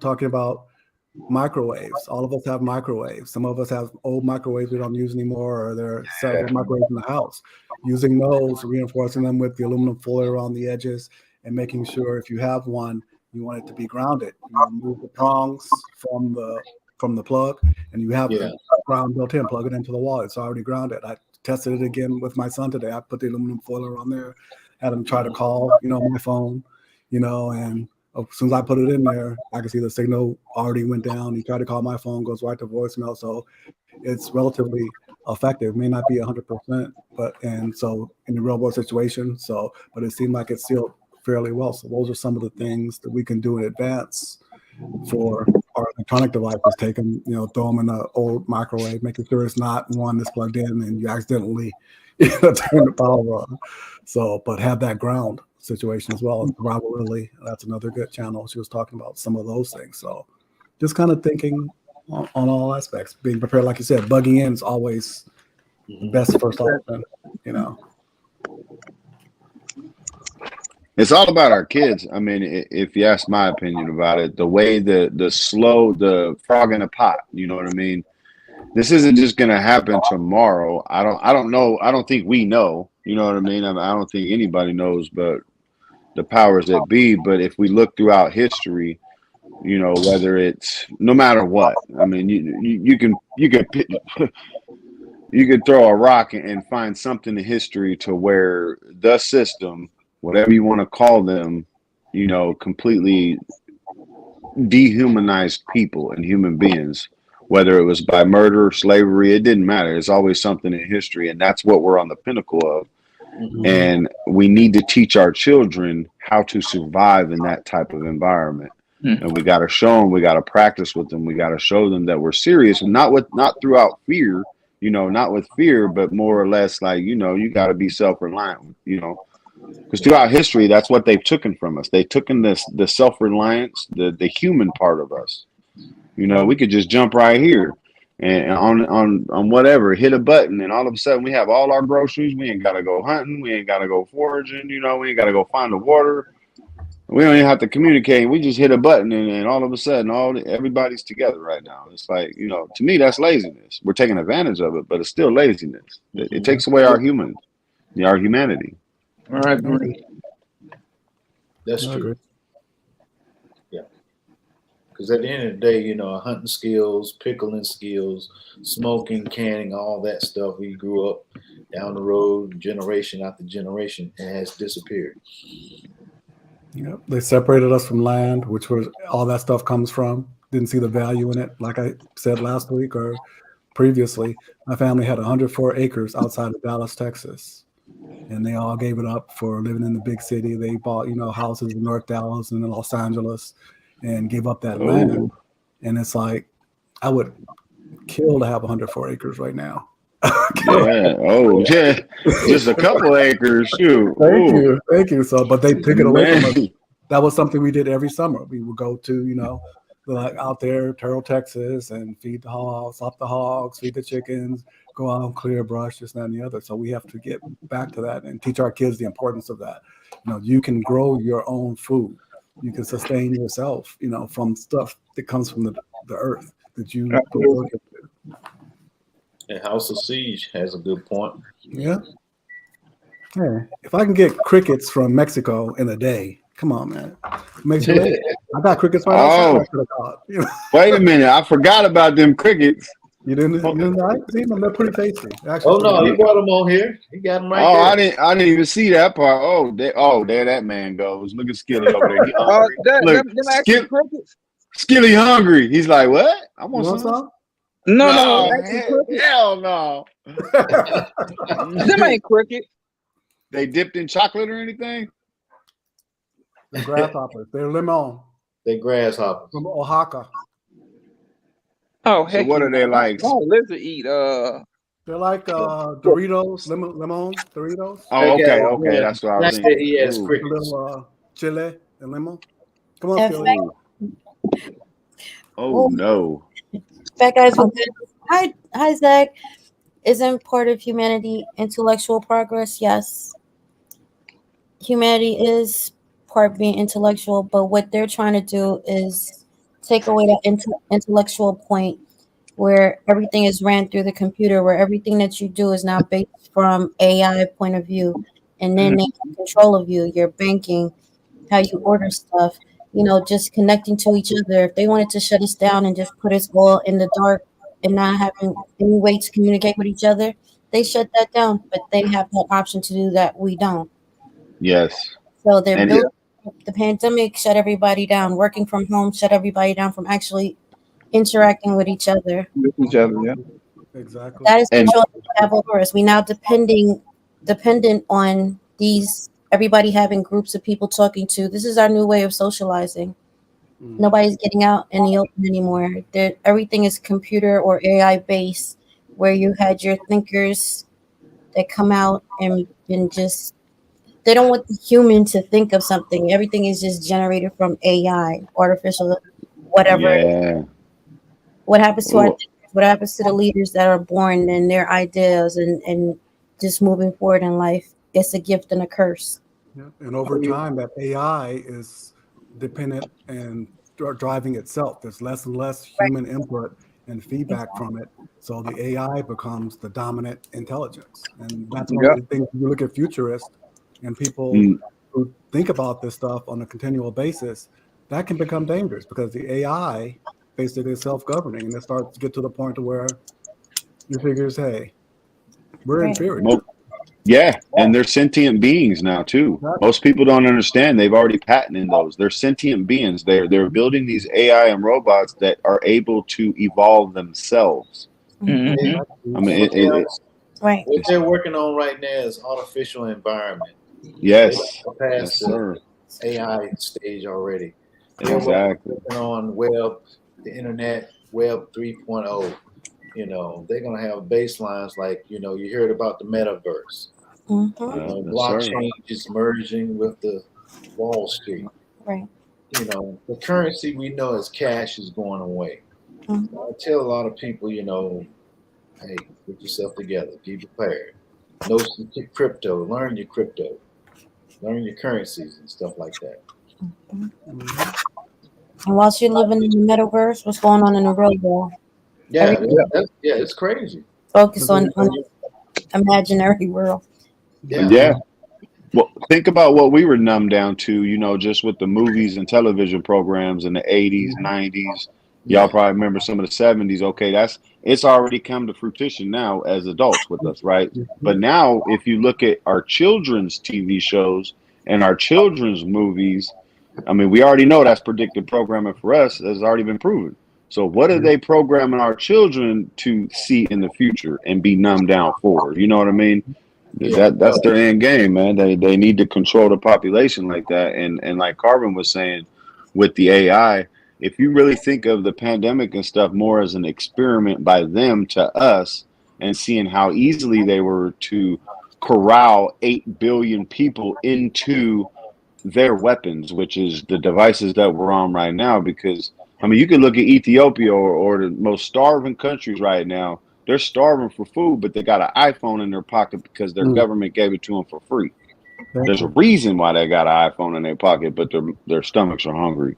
talking about microwaves. All of us have microwaves. Some of us have old microwaves we don't use anymore, or there are several microwaves in the house. Using those, reinforcing them with the aluminum foil around the edges, and making sure if you have one, you want it to be grounded. You remove the prongs from the plug, and you have the ground built in. Plug it into the wall. It's already grounded. I tested it again with my son today. I put the aluminum foil around there, had him try to call, my phone, and as soon as I put it in there, I can see the signal already went down. He tried to call my phone, goes right to voicemail. So it's relatively effective. May not be 100%, and so in the real world situation. So, but it seemed like it sealed fairly well. So those are some of the things that we can do in advance for our electronic devices. Take them, throw them in an old microwave, making sure it's not one that's plugged in and you accidentally turn the power on. So, but have that ground situation as well. Survival Lily, that's another good channel. She was talking about some of those things. So just kind of thinking on all aspects, being prepared. Like you said, bugging in is always the best first option, It's all about our kids. I mean, if you ask my opinion about it, the way the frog in a pot, you know what I mean? This isn't just going to happen tomorrow. I don't know. I don't think we know, you know what I mean? I don't think anybody knows but the powers that be. But if we look throughout history, whether it's no matter what, I mean, you can you could throw a rock and find something in history to where the system, whatever you want to call them, completely dehumanized people and human beings, whether it was by murder, slavery, it didn't matter. It's always something in history, and that's what we're on the pinnacle of. And we need to teach our children how to survive in that type of environment. And we got to show them, we got to practice with them. We got to show them that we're serious, and not throughout fear, not with fear, but more or less like, you got to be self-reliant, because throughout history, that's what they've taken from us. They've taken the self-reliance, the human part of us. We could just jump right here and on whatever, hit a button, and all of a sudden we have all our groceries. We ain't got to go hunting. We ain't got to go foraging. We ain't got to go find the water. We don't even have to communicate. We just hit a button, and all of a sudden, everybody's together right now. It's like, to me, that's laziness. We're taking advantage of it, but it's still laziness. It takes away our humanity. I agree. That's I true. agree. Yeah. Because at the end of the day, hunting skills, pickling skills, smoking, canning, all that stuff we grew up down the road, generation after generation, it has disappeared. Yep. They separated us from land, which was all that stuff comes from. Didn't see the value in it. Like I said last week or previously, my family had 104 acres outside of Dallas, Texas. And they all gave it up for living in the big city. They bought, houses in North Dallas and in Los Angeles and gave up that land. And it's like, I would kill to have 104 acres right now. Yeah. Oh, yeah. Just a couple acres. Shoot. Thank you. So, but they took it away from us. That was something we did every summer. We would go to, like out there, Turtle, Texas, and feed the hogs, slop the hogs, feed the chickens, go out and clear brush, this, that, and the other. So we have to get back to that and teach our kids the importance of that. You can grow your own food. You can sustain yourself, from stuff that comes from the earth that you put work into. And House of Siege has a good point. Yeah. Hey, if I can get crickets from Mexico in a day, come on, man. Makes you late. I got crickets right outside. Wait a minute. I forgot about them crickets. You didn't see them? They're pretty tasty. Actually, no, he brought them on here. He got them right there. I didn't even see that part. There that man goes. Look at Skilly over there. He hungry. Skilly hungry. He's like, what? I want some. No, hell no. Them ain't cricket. They dipped in chocolate or anything? They're grasshoppers. They're lemon. They're grasshoppers. From Oaxaca. Oh, so what are they like? Oh, lizard eat. They're like Doritos, lemon Doritos. Oh, okay. That's what I was thinking. He has crickets. A little chile and lemon. Come on, Skilly. Oh no. Back guys, hi Zach. Isn't part of humanity intellectual progress? Yes. Humanity is part being intellectual, but what they're trying to do is take away that intellectual point where everything is ran through the computer, where everything that you do is now based from AI point of view, and then they have control of you, your banking, how you order stuff, just connecting to each other. If they wanted to shut us down and just put us all in the dark and not having any way to communicate with each other, they shut that down, but they have that option to do that. We don't. Yes. So they're building. The pandemic shut everybody down. Working from home shut everybody down from actually interacting with each other. Yeah. Exactly. That is control that we have over us. We now dependent on these, everybody having groups of people talking to. This is our new way of socializing. Nobody's getting out in the open anymore. Everything is computer or AI based, where you had your thinkers that come out and just, they don't want the human to think of something. Everything is just generated from AI, artificial, whatever. Yeah. What happens to our thinkers? What happens to the leaders that are born and their ideas and just moving forward in life? It's a gift and a curse. Yeah. And over time, that AI is dependent and driving itself. There's less and less human input and feedback from it. So the AI becomes the dominant intelligence. And that's one of the things you look at futurists and people who think about this stuff on a continual basis, that can become dangerous because the AI basically is self-governing, and it starts to get to the point to where you figures, hey, we're inferior. Yeah, and they're sentient beings now too. Most people don't understand. They've already patented those. They're sentient beings. They're building these AI and robots that are able to evolve themselves. Mm-hmm. I mean, what they're working on right now is artificial environment. Yes, past the AI stage already. Exactly. Working on the internet, web 3.0. They're gonna have baselines like you heard about the metaverse. Blockchain is merging with the Wall Street. Right. The currency we know as cash is going away. I tell a lot of people, hey, get yourself together, be prepared. Know some crypto, learn your crypto, learn your currencies and stuff like that. Mhm. And whilst you're living in the metaverse, what's going on in the real world? Yeah, Everything it's crazy. focus on the imaginary world. Yeah. Yeah. Well, think about what we were numbed down to, just with the movies and television programs in the 80s, 90s. Y'all probably remember some of the 70s. Okay, it's already come to fruition now as adults with us, right? But now, if you look at our children's TV shows and our children's movies, I mean, we already know that's predictive programming for us. Has already been proven. So, what are they programming our children to see in the future and be numbed down for? You know what I mean? Yeah. That's their end game, man. They need to control the population like that. And like Carvin was saying with the AI, if you really think of the pandemic and stuff more as an experiment by them to us and seeing how easily they were to corral 8 billion people into their weapons, which is the devices that we're on right now. Because I mean, you can look at Ethiopia or the most starving countries right now. They're starving for food, but they got an iPhone in their pocket because their government gave it to them for free. There's a reason why they got an iPhone in their pocket, but their stomachs are hungry.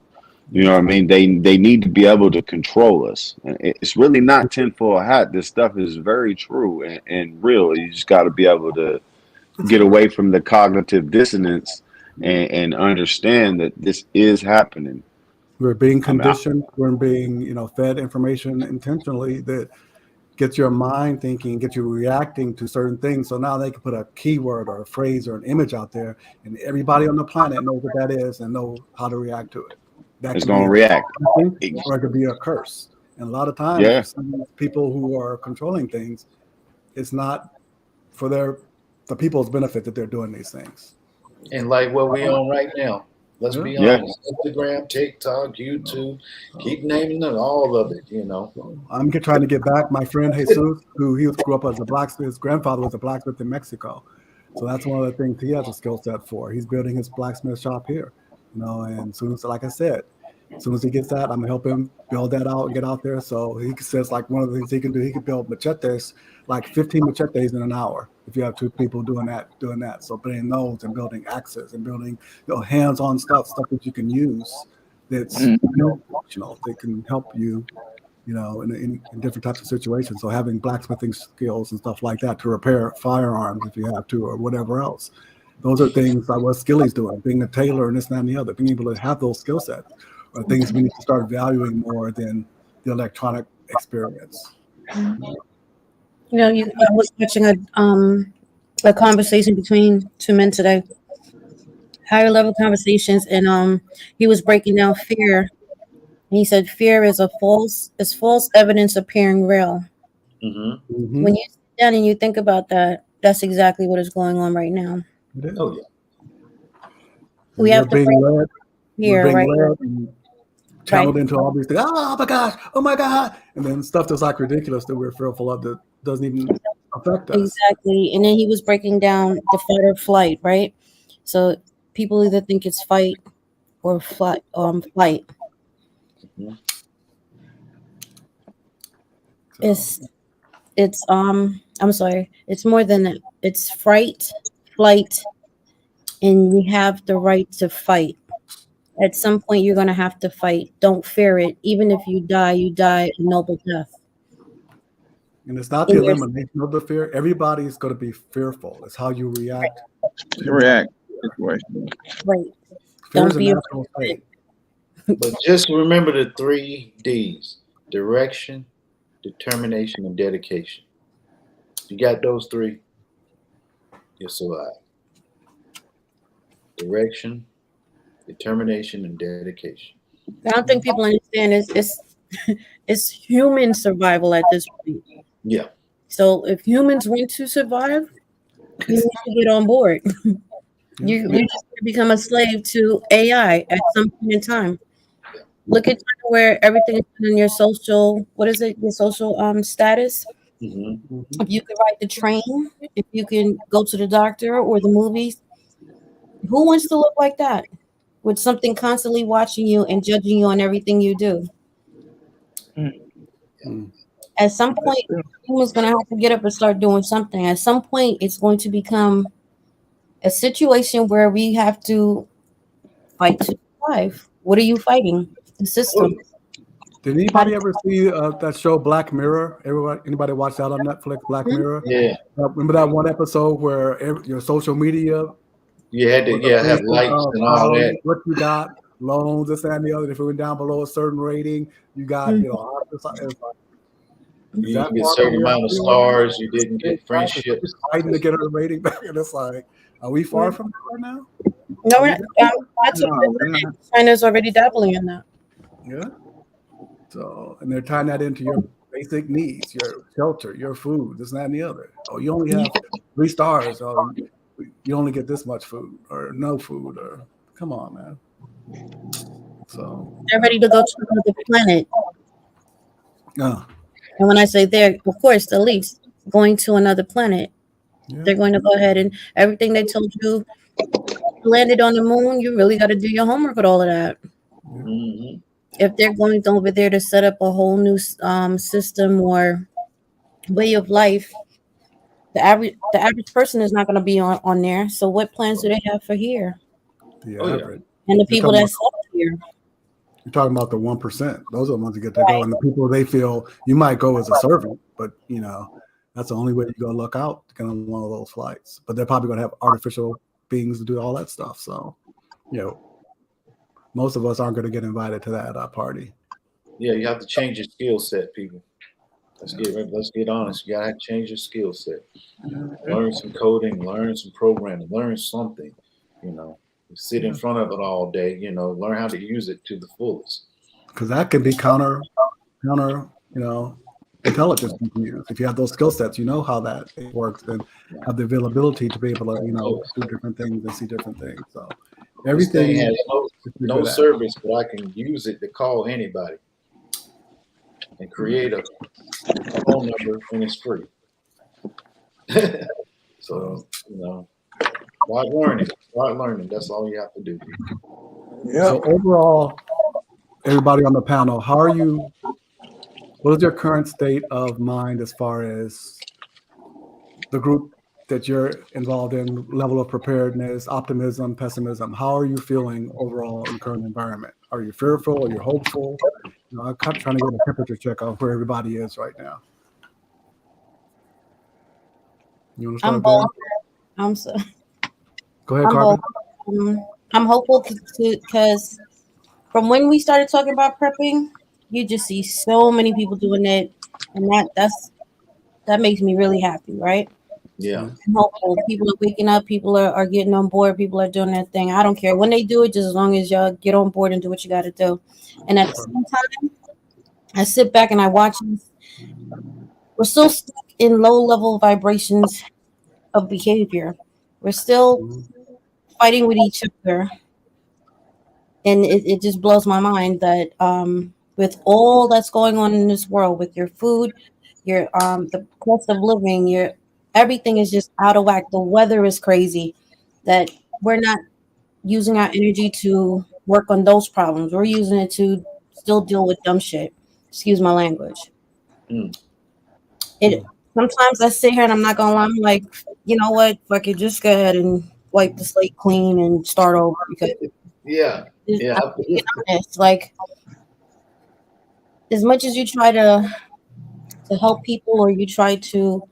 You know what I mean? They need to be able to control us. And it's really not tinfoil hat. This stuff is very true and real. You just got to be able to get away from the cognitive dissonance and understand that this is happening. We're being conditioned. We're being, fed information intentionally that gets your mind thinking, gets you reacting to certain things. So now they can put a keyword or a phrase or an image out there, and everybody on the planet knows what that is and know how to react to it. That It's can going be to react. or it could be a curse. And a lot of times, Yeah. some of these people who are controlling things, it's not for the people's benefit that they're doing these things. And like what we on right now. Let's be Yeah. honest. Instagram, TikTok, YouTube, keep naming them, all of it, I'm trying to get back. My friend Jesus, who grew up as a blacksmith, his grandfather was a blacksmith in Mexico. So that's one of the things he has a skill set for. He's building his blacksmith shop here, and as soon as, like I said, as soon as he gets that, I'm gonna help him build that out and get out there. So he says, like, one of the things he can do, he can build machetes, like 15 machetes in an hour. If you have two people doing that. So building those and building axes and building, hands-on stuff that you can use that's functional, that can help you, in different types of situations. So having blacksmithing skills and stuff like that to repair firearms if you have to, or whatever else. Those are things like what Skilly's doing, being a tailor and this, that, and the other. Being able to have those skill sets are things we need to start valuing more than the electronic experience. I was watching a conversation between two men today, higher level conversations, and he was breaking down fear. And he said fear is false evidence appearing real. Mm-hmm. When you sit down and you think about that, that's exactly what is going on right now. Oh, yeah. We have to being led, fear, being right? led and channeled into all these things. Oh my God. And then stuff that's like ridiculous that we're fearful of that doesn't even affect us. Exactly. And then he was breaking down the fight or flight, right? So people either think it's fight or flight. Mhm. It's I'm sorry. It's more than that. It's fright, flight, and we have the right to fight. At some point, you're gonna have to fight. Don't fear it. Even if you die a noble death. And it's not the elimination of the fear. Everybody's going to be fearful. It's how you react. React. Right. Fear is a natural state. But just remember the 3 D's: direction, determination, and dedication. You got those 3, you'll survive. Direction, determination, and dedication. I don't think people understand it's human survival at this point. Yeah. So if humans want to survive, you need to get on board. You just become a slave to AI at some point in time. Look at where everything is in your social, what is it? Your social status. Mm-hmm. If you can ride the train, if you can go to the doctor or the movies, who wants to look like that? With something constantly watching you and judging you on everything you do. At some point, someone's going to have to get up and start doing something. At some point, it's going to become a situation where we have to fight to survive. What are you fighting? The system. Did anybody ever see that show Black Mirror? Anybody watch that on Netflix? Black Mirror. Yeah, Remember that one episode where your social media you had to was a have basis likes of and all how that. what you got, loans, this and the other. If it went down below a certain rating, you got Mhm. it's like, is You that didn't get a part of certain amount of reality right now? stars. You didn't get Exactly. friendships. Fighting to get her rating back, and it's like, are we far Right. from that right now? No, Are we're we not. there? That's what No, we're not. China's already dabbling in that. Yeah. So, and they're tying that into your basic needs, your shelter, your food, this and that and the other. Oh, you only have 3 stars. Oh, you only get this much food or no food, or come on, man. So, They're ready to go to another planet. yeah, And when I say they're, of course, the elites going to another planet, yeah. they're going to go ahead and everything they told you landed on the moon. You really got to do your homework with all of that. Mm-hmm. If they're going over there to set up a whole new system or way of life, the average person is not going to be on there. So what plans do they have for here The Oh, yeah. average. and the You're people talking that's up here? You're talking about the 1%. Those are the ones that get to go, and the people they feel you might go as a servant, but that's the only way you're gonna luck out to get on one of those flights. But they're probably gonna have artificial beings to do all that stuff. So, most of us aren't gonna get invited to that party. Yeah, you have to change your skill set, people. Let's get honest. You gotta change your skill set. Learn some coding, learn some programming, learn something. Sit in front of it all day. Learn how to use it to the fullest. Because that can be counter, intelligence you can use. If you have those skill sets, you know how that works, and have the availability to be able to, do different things and see different things. So This thing everything has no good at. service, but I can use it to call anybody and create a phone number, and it's free. So, start learning. That's all you have to do. Yeah. So overall, everybody on the panel, what is your current state of mind as far as the group that you're involved in, level of preparedness, optimism, pessimism? How are you feeling overall in the current environment? Are you fearful? Are you hopeful? I'm kind of trying to get a temperature check on where everybody is right now. You want to I'm start, bold. Ben? Go ahead, I'm Carmen. bold. I'm hopeful because from when we started talking about prepping, you just see so many people doing it, and that makes me really happy, right? Yeah. I'm hopeful. People are waking up. People are getting on board. People are doing their thing. I don't care when they do it, just as long as y'all get on board and do what you got to do. And at the same time, I sit back and I watch this. We're still stuck in low level vibrations of behavior. We're still fighting with each other. And it just blows my mind that with all that's going on in this world, with your food, your the cost of living, your everything is just out of whack. The weather is crazy. That we're not using our energy to work on those problems. We're using it to still deal with dumb shit. Excuse my language. Mm. It sometimes I sit here and I'm not gonna lie, I'm like, you know what? Fuck it, just go ahead and wipe the slate clean and start over because Yeah. Yeah. I'm being honest. Like as much as you try to help people or you try to,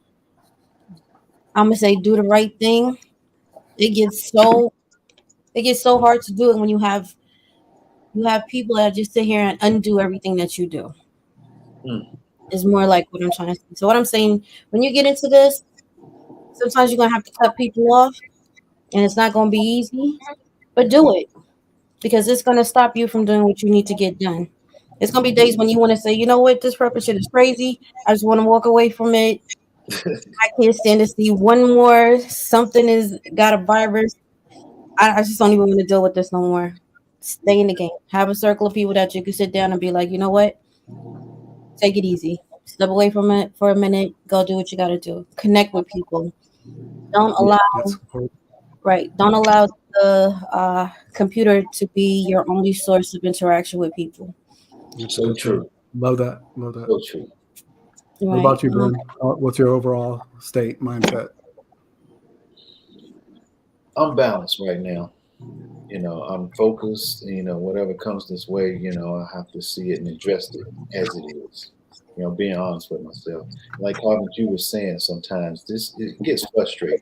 I'm gonna say, do the right thing, it gets so hard to do it when you have people that just sit here and undo everything that you do. Mm. Is more like what I'm trying to say. So what I'm saying, when you get into this, sometimes you're gonna have to cut people off, and it's not gonna be easy, but do it because it's gonna stop you from doing what you need to get done. It's gonna be days when you want to say, you know what, this purpose shit is crazy. I just want to walk away from it. I can't stand to see one more something is got a virus. I just don't even want to deal with this no more. Stay in the game. Have a circle of people that you can sit down and be like, you know what? Take it easy. Step away from it for a minute. Go do what you got to do. Connect with people. Don't allow Don't allow the computer to be your only source of interaction with people. So true. Love that. So true. What about you, Ben? What's your overall mindset? I'm balanced right now. I'm focused. Whatever comes this way, I have to see it and address it as it is. Being honest with myself. Like how you were saying, sometimes it gets frustrating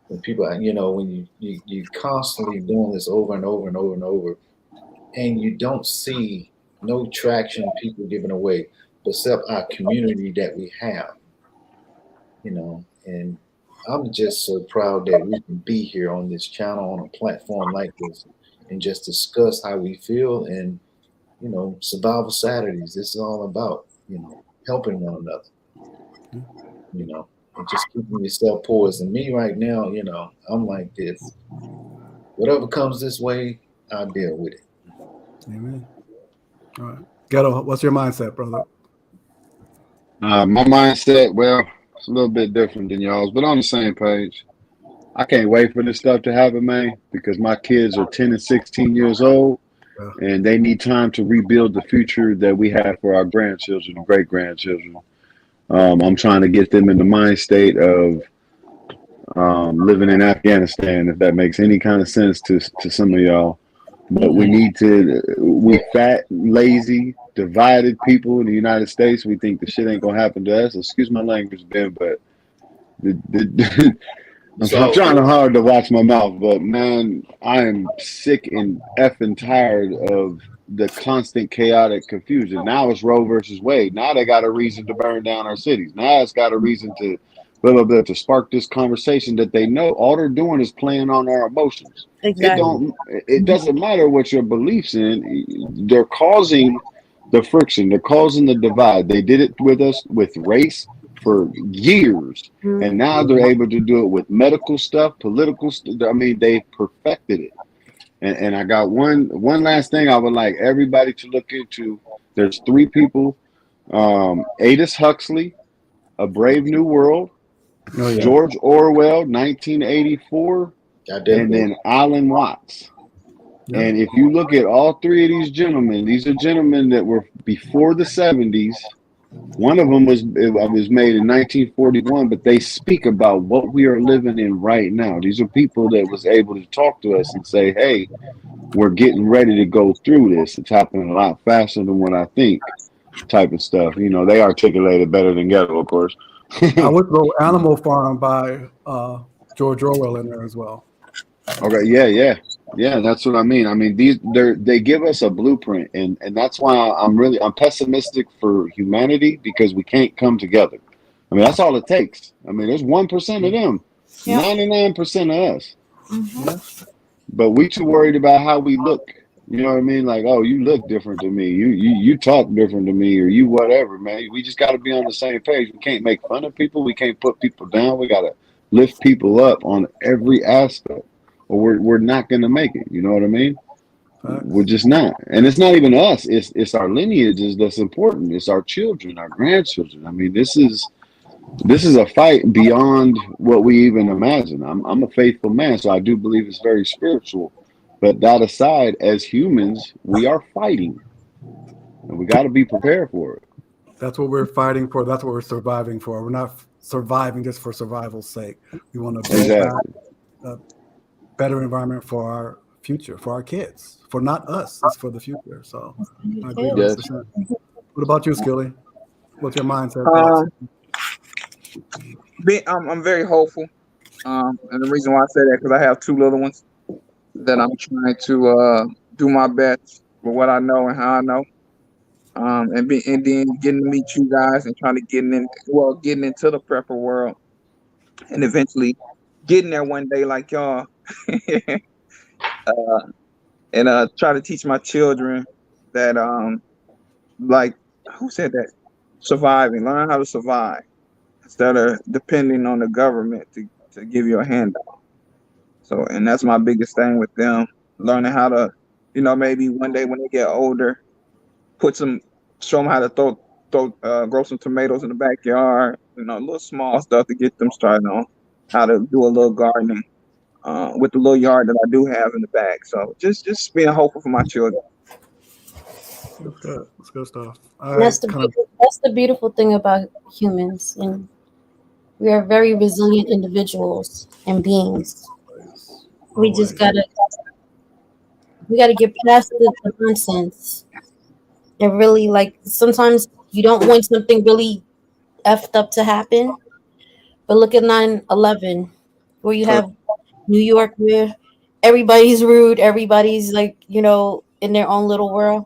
when people, when you constantly doing this over and over and over and over, and you don't see no traction, people giving away, except our community that we have. And I'm just so proud that we can be here on this channel, on a platform like this, and just discuss how we feel. And survival Saturdays, this is all about helping one another, and just keeping yourself poised. And me right now, I'm like this. Whatever comes this way, I'll deal with it. Amen. All right, Ghetto, what's your mindset, brother? My mindset, well, it's a little bit different than y'all's, but on the same page. I can't wait for this stuff to happen, man, because my kids are 10 and 16 years old, and they need time to rebuild the future that we have for our grandchildren and great grandchildren. I'm trying to get them in the mind state of living in Afghanistan, if that makes any kind of sense to some of y'all. But we fat, lazy, divided people in the United States. We think the shit ain't gonna happen to us. Excuse my language, Ben, but I'm trying hard to watch my mouth. But man, I am sick and effing tired of the constant chaotic confusion. Now it's Roe versus Wade. Now they got a reason to burn down our cities. Now it's got a reason to blah blah blah, to spark this conversation that they know all they're doing is playing on our emotions. Exactly. It doesn't matter what your beliefs in. They're causing the friction. They're causing the divide. They did it with us with race for years, and now they're able to do it with medical stuff, political stuff. I mean, they perfected it. And I got one last thing I would like everybody to look into. There's 3 people: Aldous Huxley, A Brave New World, George Orwell, 1984, and then Alan Watts. Yeah. And if you look at all 3 of these gentlemen, these are gentlemen that were before the 70s. One of them was made in 1941, but they speak about what we are living in right now. These are people that was able to talk to us and say, hey, we're getting ready to go through this. It's happening a lot faster than what I think, type of stuff. They articulated better than Ghetto, of course. I would throw Animal Farm by George Orwell in there as well. Okay, yeah, that's what I mean. I mean, they give us a blueprint, and that's why I'm pessimistic for humanity, because we can't come together. I mean, that's all it takes. I mean, there's 1% of them, 99% of us. Mm-hmm. But we too worried about how we look. You know what I mean? Like, oh, you look different to me. You talk different to me, or you whatever, man. We just got to be on the same page. We can't make fun of people. We can't put people down. We got to lift people up on every aspect, or we're not going to make it. You know what I mean? We're just not. And it's not even us. It's our lineages that's important. It's our children, our grandchildren. I mean, this is a fight beyond what we even imagine. I'm a faithful man, so I do believe it's very spiritual. But that aside, as humans, we are fighting, and we got to be prepared for it. That's what we're fighting for. That's what we're surviving for. We're not surviving just for survival's sake. We want to build back a better environment for our future, for our kids, for not us. It's for the future. So I agree 100%. What about you, Skilly? What's your mindset? I'm very hopeful. And the reason why I say that, because I have 2 little ones that I'm trying to do my best with what I know and how I know. And then getting to meet you guys and trying to getting into the prepper world, and eventually getting there one day like y'all. And try to teach my children that like, who said that? Learn how to survive instead of depending on the government to give you a handout. So, and that's my biggest thing with them, learning how to, maybe one day when they get older, show them how to grow some tomatoes in the backyard, little small stuff to get them started on how to do a little gardening with the little yard that I do have in the back. So just being hopeful for my children. That's good. That's good stuff. That's the beautiful thing about humans, and we are very resilient individuals and beings. We just gotta We got to get past the nonsense. And really, like, sometimes you don't want something really effed up to happen. But look at 9/11, where you have New York, where everybody's rude, everybody's like, in their own little world.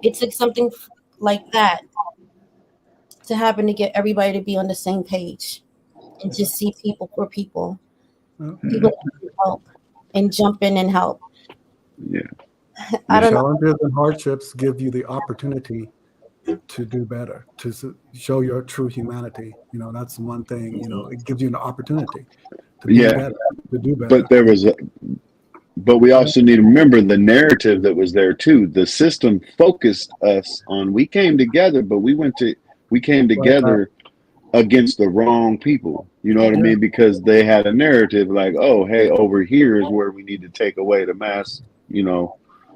It took something like that to happen to get everybody to be on the same page and to see people for people. People that need help and jump in and help. Yeah. I don't know. Challenges and hardships give you the opportunity to do better, to show your true humanity. That's one thing. It gives you an opportunity to be Yeah. better, to do better. But we also need to remember the narrative that was there too. The system focused us on, we came together, but we came together against the wrong people. You know what I mean? Because they had a narrative like, oh, hey, over here is where we need to take away the mass,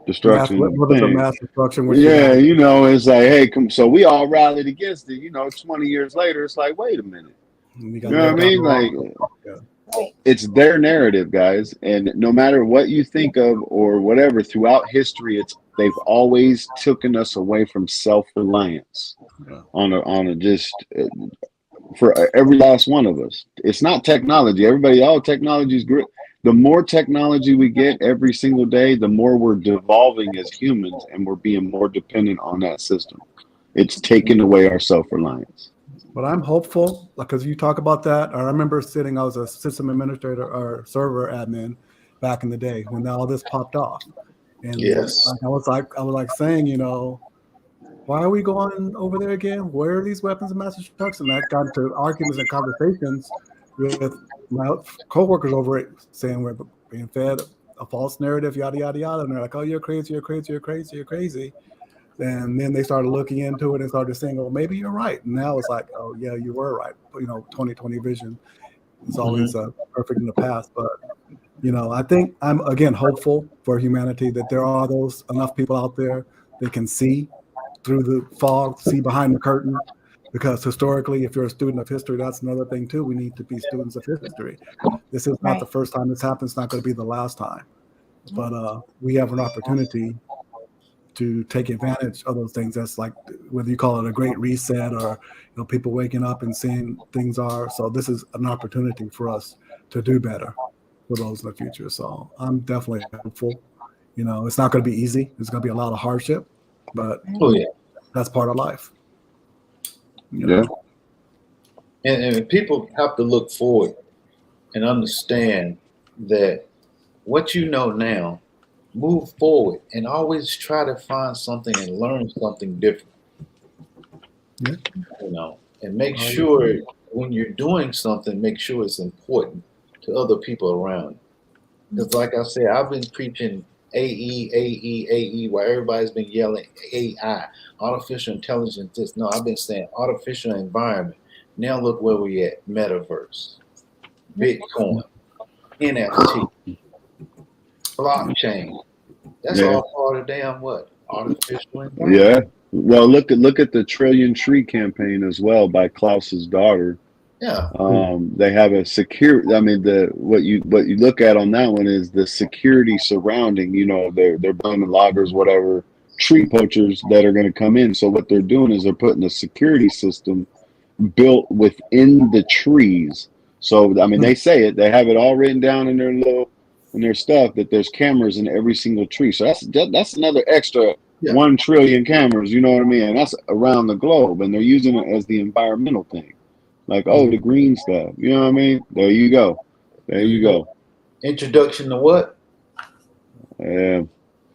destruction. What is a mass destruction? Yeah, it's like, hey, so we all rallied against it. 20 years later, it's like, wait a minute. You know what I mean? Like, it's their narrative, guys. And no matter what you think of or whatever, throughout history, they've always taken us away from self-reliance for every last one of us. It's not technology. All technology is great. The more technology we get every single day, the more we're devolving as humans, and we're being more dependent on that system. It's taking away our self-reliance. But I'm hopeful, because you talk about that. I remember I was a system administrator or server admin back in the day when all this popped off. And yes, I was like saying, why are we going over there again? Where are these weapons of mass destruction? And that got into arguments and conversations with my coworkers over it, saying we're being fed a false narrative, yada, yada, yada. And they're like, oh, you're crazy, you're crazy, you're crazy, you're crazy. And then they started looking into it and started saying, oh, maybe you're right. And now it's like, oh, yeah, you were right. 2020 vision is always perfect in the past. But, I think I'm, again, hopeful for humanity that there are enough people out there that can see through the fog, see behind the curtain. Because historically, if you're a student of history, that's another thing, too. We need to be students of history. This is not the first time this happened. It's not going to be the last time. But we have an opportunity to take advantage of those things. That's like, whether you call it a great reset or people waking up and seeing things are. So this is an opportunity for us to do better for those in the future. So I'm definitely hopeful. It's not going to be easy. There's going to be a lot of hardship, but that's part of life. Yeah. And people have to look forward and understand that what you know now, move forward and always try to find something and learn something different. And make sure when you're doing something, make sure it's important to other people around. Because like I said, I've been preaching AE, while everybody's been yelling AI, artificial intelligence. No, I've been saying artificial environment. Now look where we at, metaverse, Bitcoin, NFT, blockchain. That's all part of damn what? Artificial environment. Yeah. Well, look at the Trillion Tree campaign as well by Klaus's daughter. Yeah. They have a secure. I mean, what you look at on that one is the security surrounding. They're blaming loggers, whatever, tree poachers that are going to come in. So what they're doing is they're putting a security system built within the trees. So I mean, they say it. They have it all written down in their stuff that there's cameras in every single tree. So that's another extra 1 trillion cameras. You know what I mean? And that's around the globe, and they're using it as the environmental thing. Like, the green stuff. You know what I mean? There you go. Introduction to what? Yeah.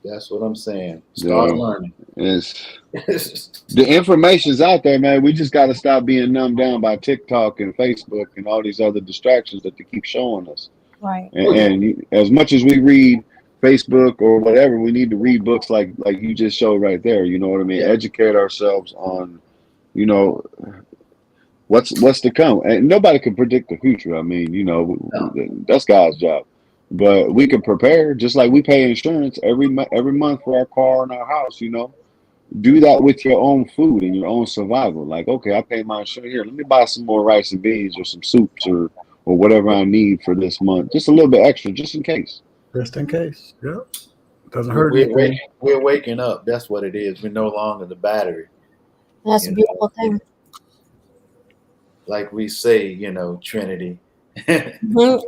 That's what I'm saying. Start learning. The information's out there, man. We just got to stop being numbed down by TikTok and Facebook and all these other distractions that they keep showing us. Right. And as much as we read Facebook or whatever, we need to read books like you just showed right there. You know what I mean? Educate ourselves on, what's to come. And nobody can predict the future. I mean, that's God's job. But we can prepare, just like we pay insurance every month for our car and our house. Do that with your own food and your own survival. Like, okay, I pay my insurance here. Let me buy some more rice and beans or some soups or whatever I need for this month. Just a little bit extra, just in case. Just in case. Yeah. Doesn't hurt We're anything. waking up. That's what it is. We're no longer the battery. That's a You know, beautiful thing. like we say, Trinity. Mhm.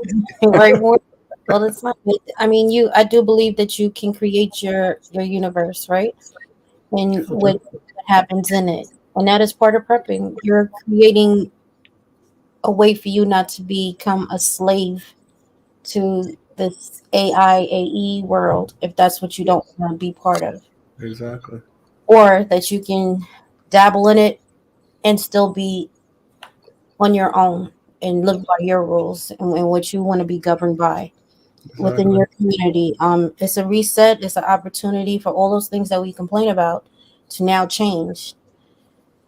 Right. Well, it's not. I mean, I do believe that you can create your universe, right? And what happens in it, and that is part of prepping. You're creating a way for you not to become a slave to this AIAE world, if that's what you don't want to be part of, Exactly. or that you can dabble in it and still be on your own and live by your rules and what you want to be governed by within Exactly. your community. It's a reset. It's an opportunity for all those things that we complain about to now change.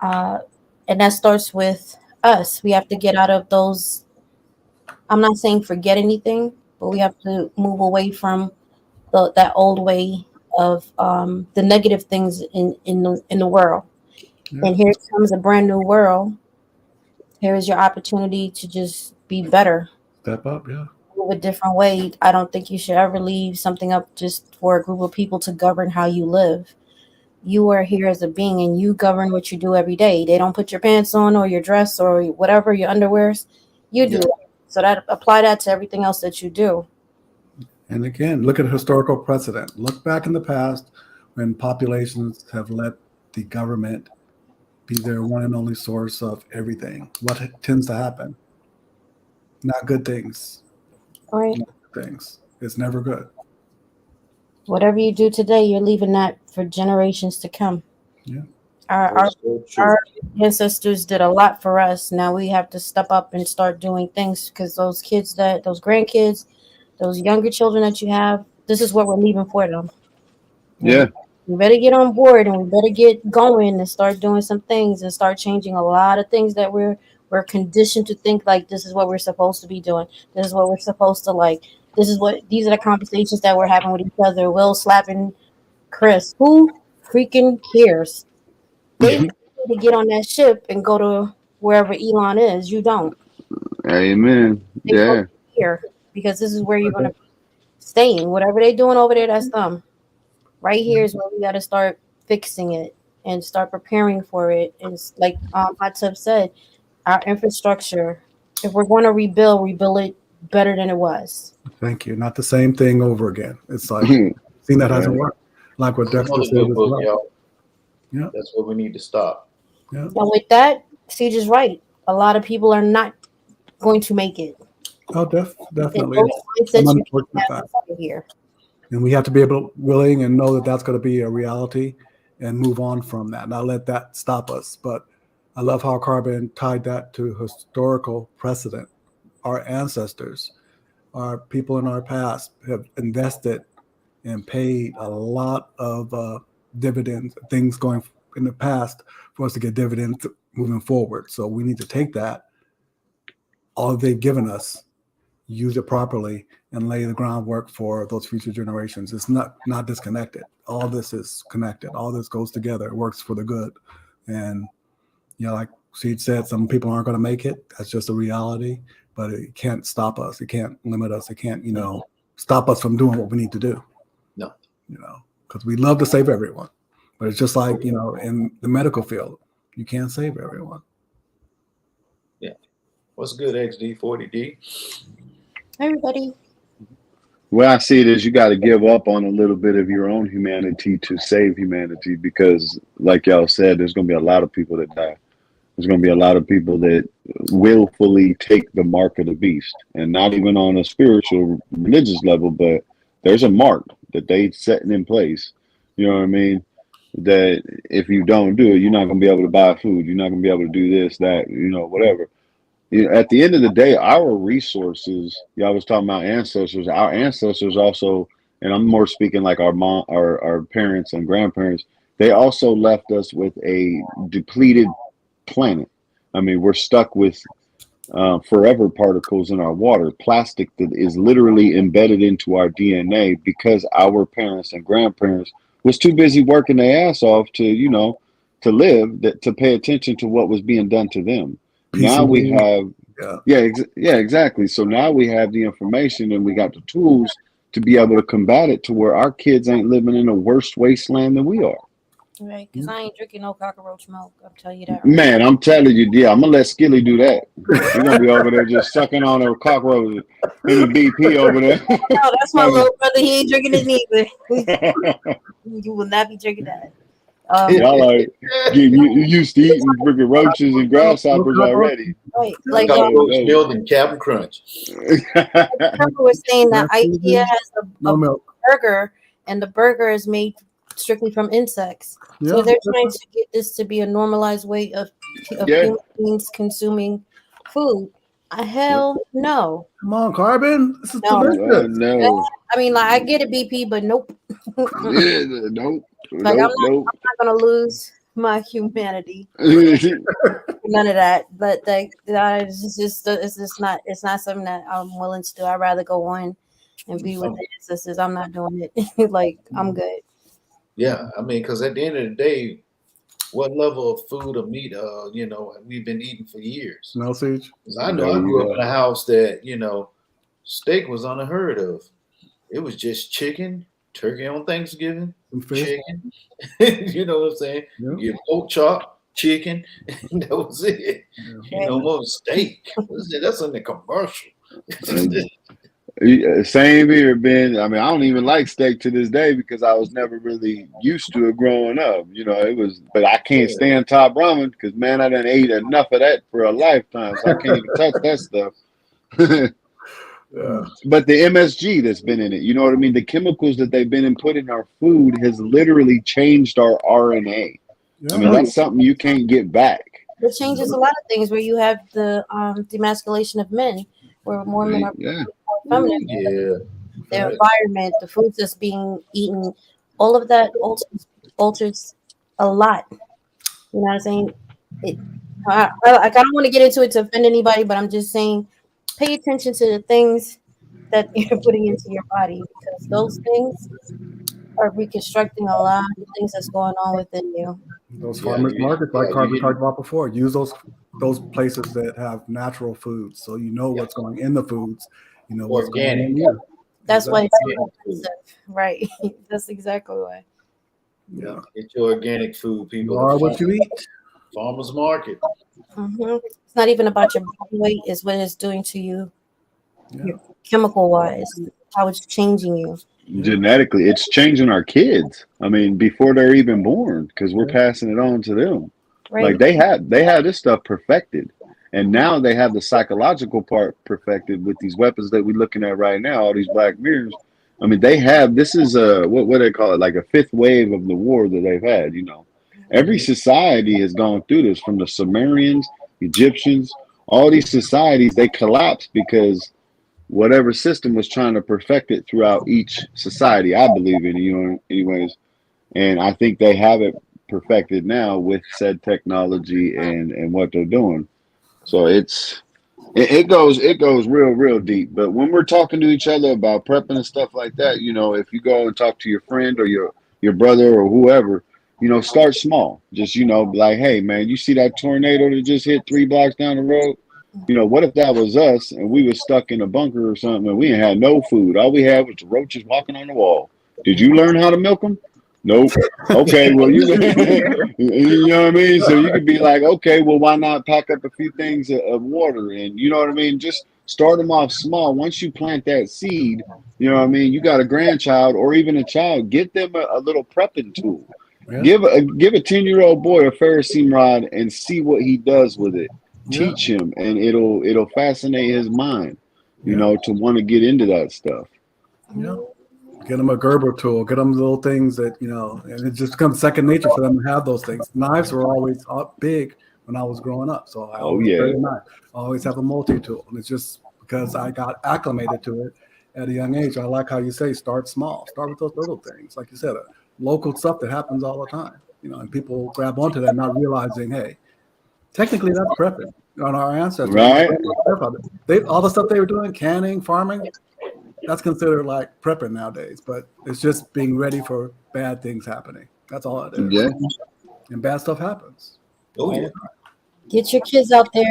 Uh, and that starts with us. We have to get out of those. I'm not saying forget anything, but we have to move away from that old way of the negative things in the world. Yeah. And here comes a brand new world. Here is your opportunity to just be better, Step up. Yeah. move a different way. I don't think you should ever leave something up just for a group of people to govern how you live. You are here as a being and you govern what you do every day. They don't put your pants on or your dress or whatever, your underwears. You do Yeah. that. So that apply that to everything else that you do. And again, look at historical precedent. Look back in the past when populations have let the government be their one and only source of everything. What tends to happen? Not good things. All right. Not good things. It's never good. Whatever you do today, you're leaving that for generations to come. Yeah. Our That's so true. our ancestors did a lot for us. Now we have to step up and start doing things because those grandkids, those younger children that you have, this is what we're leaving for them. Yeah. And we better get on board and we better get going and start doing some things and start changing a lot of things that we're conditioned to think like this is what we're supposed to be doing. This is what we're supposed to like. These are the conversations that we're having with each other. Will slapping Chris. Who freaking cares? They need to get on that ship and go to wherever Elon is. You don't. Amen. They Yeah. focus here because this is where you're going to be staying. Whatever they're doing over there, that's them. Right here is where we got to start fixing it and start preparing for it. And like Hot Tub said, our infrastructure, if we're going to rebuild it better than it was. Thank you. Not the same thing over again. It's like seeing that hasn't worked. Like what Dexter Another said good as book, well. y'all. Yeah. That's what we need to stop. Yeah. And with that, Siege is right. A lot of people are not going to make it. Oh, And definitely. those It's some mindsets you unfortunate can't fact. have here. And we have to be willing and know that that's going to be a reality and move on from that. Not let that stop us. But I love how Carbon tied that to historical precedent. Our ancestors, our people in our past have invested and paid a lot of dividends, things going in the past for us to get dividends moving forward. So we need to take that, all they've given us, use it properly, and lay the groundwork for those future generations. It's not disconnected. All this is connected. All this goes together. It works for the good. And like Seed said, some people aren't going to make it. That's just a reality. But it can't stop us. It can't limit us. It can't, stop us from doing what we need to do. No. Because we love to save everyone. But it's just like, in the medical field, you can't save everyone. Yeah. What's good, XD40D? Everybody. The way I see it is you got to give up on a little bit of your own humanity to save humanity, because like y'all said, there's going to be a lot of people that die. There's going to be a lot of people that willfully take the mark of the beast, and not even on a spiritual, religious level, but there's a mark that they setting in place. You know what I mean? That if you don't do it, you're not going to be able to buy food. You're not going to be able to do this, that, whatever. At the end of the day, our resources, y'all was talking about ancestors, our ancestors also, and I'm more speaking like our mom, our parents and grandparents, they also left us with a depleted planet. I mean, we're stuck with forever particles in our water, plastic that is literally embedded into our DNA because our parents and grandparents was too busy working their ass off to, to live, to pay attention to what was being done to them. Now we have, exactly. So now we have the information and we got the tools to be able to combat it to where our kids ain't living in a worse wasteland than we are. Right, because I ain't drinking no cockroach milk. I'll tell you that. Right. Man, I'm telling you, I'm gonna let Skilly do that. We're gonna be over there just sucking on her cockroaches. Him and BP over there. No, that's my little brother. He ain't drinking it neither. You will not be drinking that. Y'all are getting used to eating freaking roaches and grasshoppers already. Right, like cockroach milk and Captain Crunch. Pepper was saying that IKEA has a burger, and the burger is made strictly from insects. Yeah. So they're trying to get this to be a normalized way of human beings consuming food. Hell no. Come on, Carbon. This is delicious. No. I mean, like, I get it, BP, but nope. Nope. Like, I'm not gonna lose my humanity. None of that. But it's not something that I'm willing to do. I'd rather go on and be with the ancestors. I'm not doing it. Like, I'm good. Yeah, I mean, because at the end of the day, what level of food or meat, we've been eating for years. No, Siege. I know I grew up in a house that, steak was unheard of. It was just chicken, turkey on Thanksgiving, chicken. You know what I'm saying? Yeah. You get pork chop, chicken, and that was it. Yeah. More steak. That's in the commercial. Same here, Ben. I mean, I don't even like steak to this day because I was never really used to it growing up. But I can't stand top ramen because, man, I done ate enough of that for a lifetime, so I can't even touch that stuff. But the MSG that's been in it, you know what I mean? The chemicals that they've been put in our food has literally changed our RNA. Yeah. I mean, that's something you can't get back. It changes a lot of things where you have the demasculation of men, where more men are feminine. Their environment, the foods that's being eaten, all of that alters a lot. You know what I'm saying? I don't want to get into it to offend anybody, but I'm just saying, pay attention to the things that you're putting into your body, because those things are reconstructing a lot of things that's going on within you. Those farmers markets, like Carmen talked about before, use those places that have natural foods, so you know what's going in the foods. You know what's going in you. That's why it's so expensive, right? That's exactly why. Yeah, get your organic food, people. You are what you eat. Farmers market. Mm-hmm. It's not even about your body weight; it's what it's doing to you, chemical wise, how it's changing you. Genetically, it's changing our kids. I mean, before they're even born, because we're passing it on to them. Right. Like they have this stuff perfected, and now they have the psychological part perfected with these weapons that we're looking at right now. All these black mirrors. I mean, this is what they call it, like a fifth wave of the war that they've had. Every society has gone through this, from the Sumerians, Egyptians, all these societies. They collapsed because whatever system was trying to perfect it throughout each society, I believe in, anyways. And I think they have it perfected now with said technology and what they're doing. So it goes real deep. But when we're talking to each other about prepping and stuff like that, if you go and talk to your friend or your brother or whoever, start small. Just, like, hey man, you see that tornado that just hit 3 blocks down the road? What if that was us and we were stuck in a bunker or something and we ain't had no food? All we had was the roaches walking on the wall. Did you learn how to milk them? Nope. Okay, well, you know what I mean? So you could be like, okay, well, why not pack up a few things of water? And you know what I mean? Just start them off small. Once you plant that seed, you know what I mean? You got a grandchild or even a child, get them a little prepping tool. Yeah. Give a 10-year-old boy a Ferrocene rod and see what he does with it. Teach him, and it'll fascinate his mind, to want to get into that stuff. Yeah. Get them a Gerber tool. Get them little things that, and it just becomes second nature for them to have those things. Knives were always big when I was growing up, so I always carry a knife. I always have a multi-tool, and it's just because I got acclimated to it at a young age. I like how you say start small. Start with those little things, like you said, local stuff that happens all the time. And people grab onto that, not realizing, hey, technically that's prepping on our ancestors. Right. All the stuff they were doing, canning, farming. That's considered like prepping nowadays, but it's just being ready for bad things happening. That's all it is. Yeah. And bad stuff happens. Oh, yeah. Get your kids out there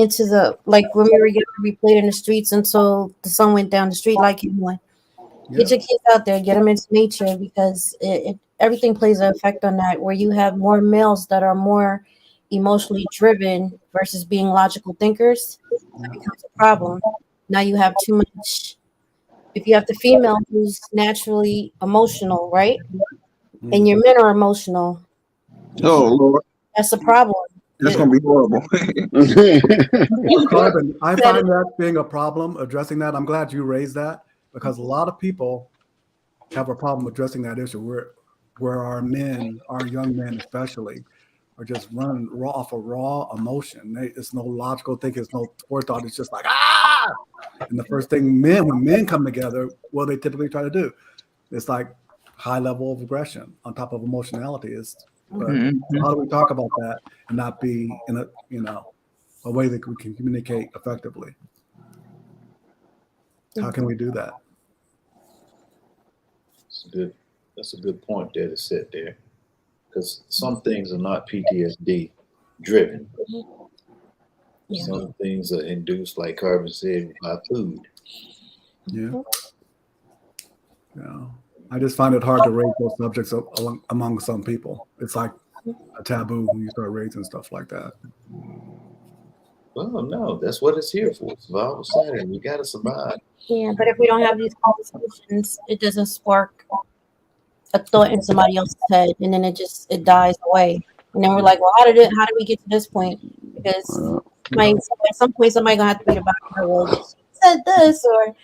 into the, like when we were young, we played in the streets until the sun went down, the street light came on. Get your kids out there, get them into nature, because everything plays an effect on that. Where you have more males that are more emotionally driven versus being logical thinkers, that becomes a problem. Now you have too much. If you have the female who's naturally emotional, right, and your men are emotional, Oh Lord, that's a problem. that's gonna be horrible. Carbon, I find that being a problem, addressing that. I'm glad you raised that, because a lot of people have a problem addressing that issue where our men, our young men especially, are just running off of raw emotion. It's no logical thinking, it's no forethought. It's just like, ah! And the first thing when men come together, what they typically try to do, it's like high level of aggression on top of emotionality. But how do we talk about that and not be in a way that we can communicate effectively? How can we do that? That's a good point there to set there, because some things are not PTSD driven. Yeah. Some things are induced, like Carbon said, by food. Yeah. I just find it hard to raise those subjects among some people. It's like a taboo when you start raising stuff like that. Well, no, that's what it's here for. Survival Saturday. We got to survive. Yeah, but if we don't have these conversations, it doesn't spark a thought in somebody else's head, and then it dies away. And then we're like, well, how did we get to this point? Because at some point somebody gonna have to be the back, well, you said this, or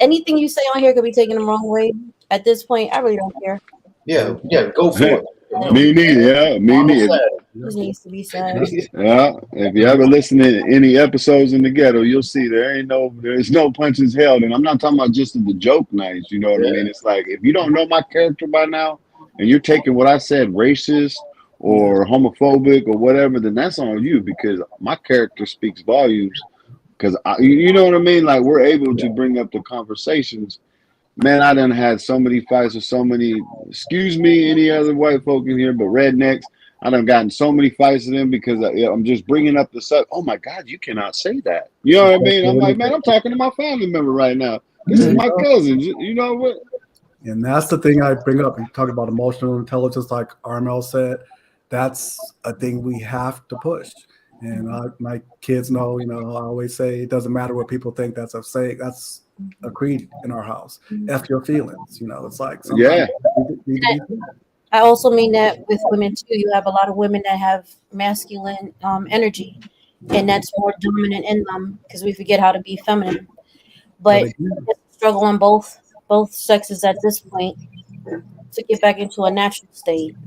anything you say on here could be taken the wrong way. At this point, I really don't care. Yeah, go for it. Me neither. Yeah, me neither. This needs to be said. Yeah, if you ever listen to any episodes in the ghetto, you'll see there's no punches held, and I'm not talking about just the joke nights. You know what I mean? It's like, if you don't know my character by now, and you're taking what I said racist or homophobic or whatever, then that's on you, because my character speaks volumes. Because you know what I mean? Like, we're able to bring up the conversations. Man, I done had so many fights with so many, excuse me, any other white folk in here, but rednecks. I done gotten so many fights with them because I'm just bringing up the subject. Oh my God, you cannot say that. You know what I mean? I'm like, man, I'm talking to my family member right now. This is my cousin. You know what? And that's the thing I bring up. You talk about emotional intelligence, like Armel said. That's a thing we have to push. And my kids know, I always say it doesn't matter what people think. That's a creed in our house. F your feelings. It's like, yeah. I also mean that with women too. You have a lot of women that have masculine energy, and that's more dominant in them, because we forget how to be feminine. But struggle on both sexes at this point to get back into a natural state.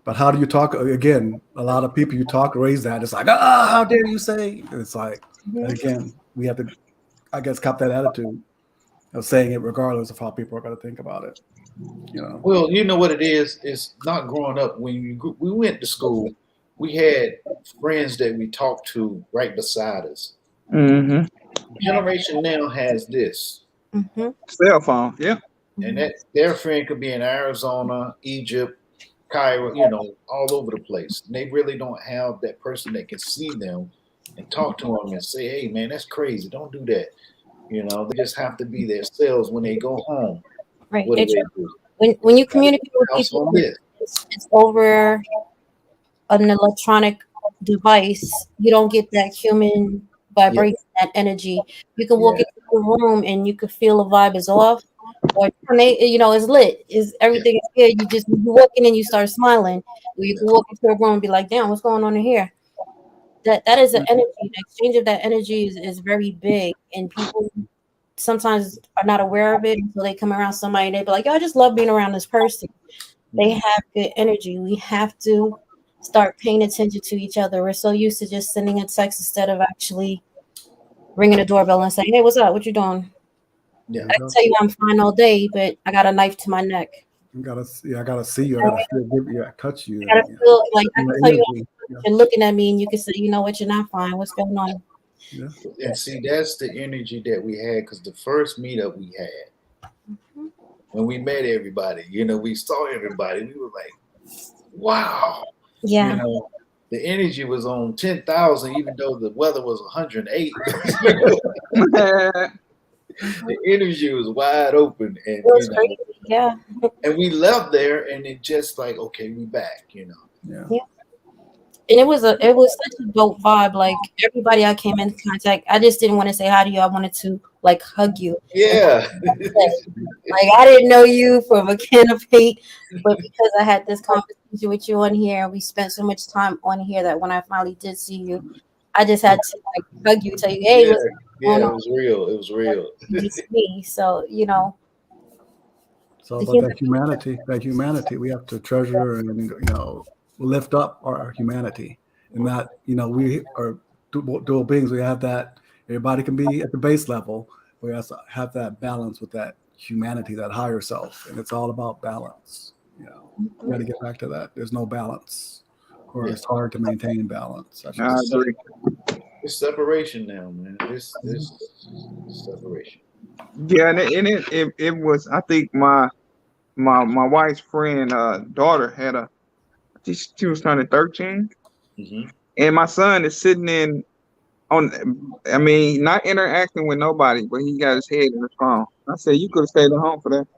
But how do you talk? Again, a lot of people you talk raise that. It's like, how dare you say? It's like, again, we have to, I guess, cop that attitude of saying it regardless of how people are going to think about it. Well, you know what it is? It's not growing up. When we went to school, we had friends that we talked to right beside us. Mm-hmm. Generation now has this. Mm-hmm. Cell phone, yeah. And that their friend could be in Arizona, Egypt, Cairo, all over the place. And they really don't have that person that can see them and talk to them and say, hey, man, that's crazy. Don't do that. They just have to be themselves when they go home. Right. What do they do? When you communicate with people, it's over an electronic device. You don't get that human vibration, that energy. You can walk into a room and you can feel a vibe is off, or it's lit. Everything is good. You walk in and you start smiling. Or you can walk into a room and be like, damn, what's going on in here? That is an energy. The exchange of that energy is very big, and people sometimes are not aware of it until they come around somebody and they be like, yo, I just love being around this person. They have good energy. We have to start paying attention to each other. We're so used to just sending a text instead of actually ringing the doorbell and saying, hey, what's up? What you doing? Yeah. I can tell you I'm fine all day, but I got a knife to my neck. I gotta see you. I gotta feel you. I touch you. I gotta feel like I can tell you you're looking at me, and you can say, you know what, you're not fine. What's going on? Yeah. And see, that's the energy that we had, because the first meetup we had, when we met everybody, we saw everybody, we were like, wow. Yeah. the energy was on 10,000, even though the weather was 108. The energy was wide open, and It was crazy. Yeah. and we left there, and it just like, okay, we back, Yeah. And it was such a dope vibe. Like everybody I came into contact, I just didn't want to say hi to you. I wanted to like hug you. Yeah. Like I didn't know you from a can of paint, but because I had this conversation with you on here, we spent so much time on here that when I finally did see you, I just had to like hug you, tell you, hey, what's going it on? was real. It was real. It's me. So It's all about that humanity. We have to treasure and lift up our humanity, and not we are dual beings. We have that. Everybody can be at the base level. We have to have that balance with that humanity, that higher self, and it's all about balance. We got to get back to that. There's no balance, or it's hard to maintain balance. I agree. It's separation now, man. This separation. Yeah, and it was. I think my wife's friend daughter had she was turning 13, and my son is sitting I mean, not interacting with nobody, but he got his head in the phone. I said, you could have stayed at home for that.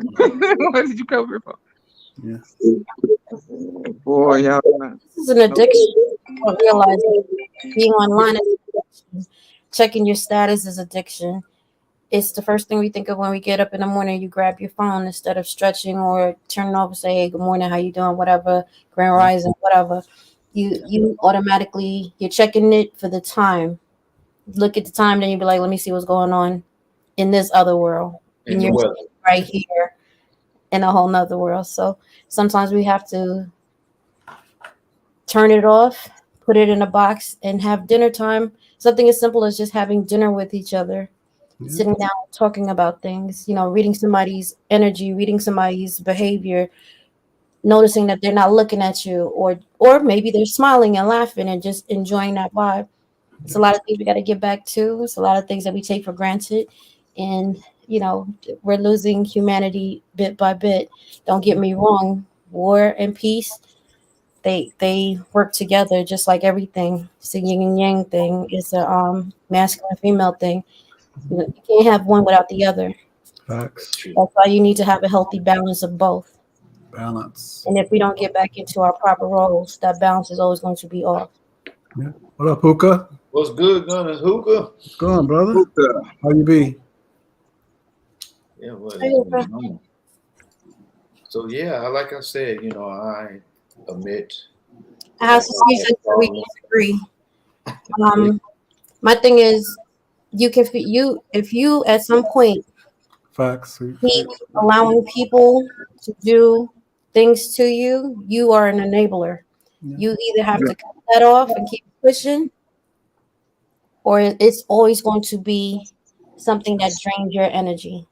What did you come here for? Yeah. Boy, y'all. this is an addiction. I don't realize being online is addiction. Checking your status is addiction. It's the first thing we think of when we get up in the morning. You grab your phone instead of stretching or turning off and say, hey, good morning, how you doing, whatever, grand rising, whatever. You automatically, you're checking it for the time. Look at the time, then you be like, let me see what's going on in this other world. And you're right here in a whole nother world. So sometimes we have to turn it off, put it in a box, and have dinner time. Something as simple as just having dinner with each other. Sitting down, talking about things, reading somebody's energy, reading somebody's behavior, noticing that they're not looking at you, or maybe they're smiling and laughing and just enjoying that vibe. It's a lot of things we got to get back to. It's a lot of things that we take for granted, and we're losing humanity bit by bit. Don't get me wrong, war and peace, they work together just like everything. It's a yin and yang thing. It's a masculine female thing. You can't have one without the other. Facts. That's why you need to have a healthy balance of both. Balance. And if we don't get back into our proper roles, that balance is always going to be off. Yeah. What up, Hookah? What's good, Gunner? Hookah? What's going on, brother? Hookah. How you be? Yeah, what is going on? So yeah, like I said, I admit. I have to see something we disagree. My thing is, if you at some point Facts. keep allowing people to do things to you, you are an enabler. You either have to cut that off and keep pushing, or it's always going to be something that drains your energy.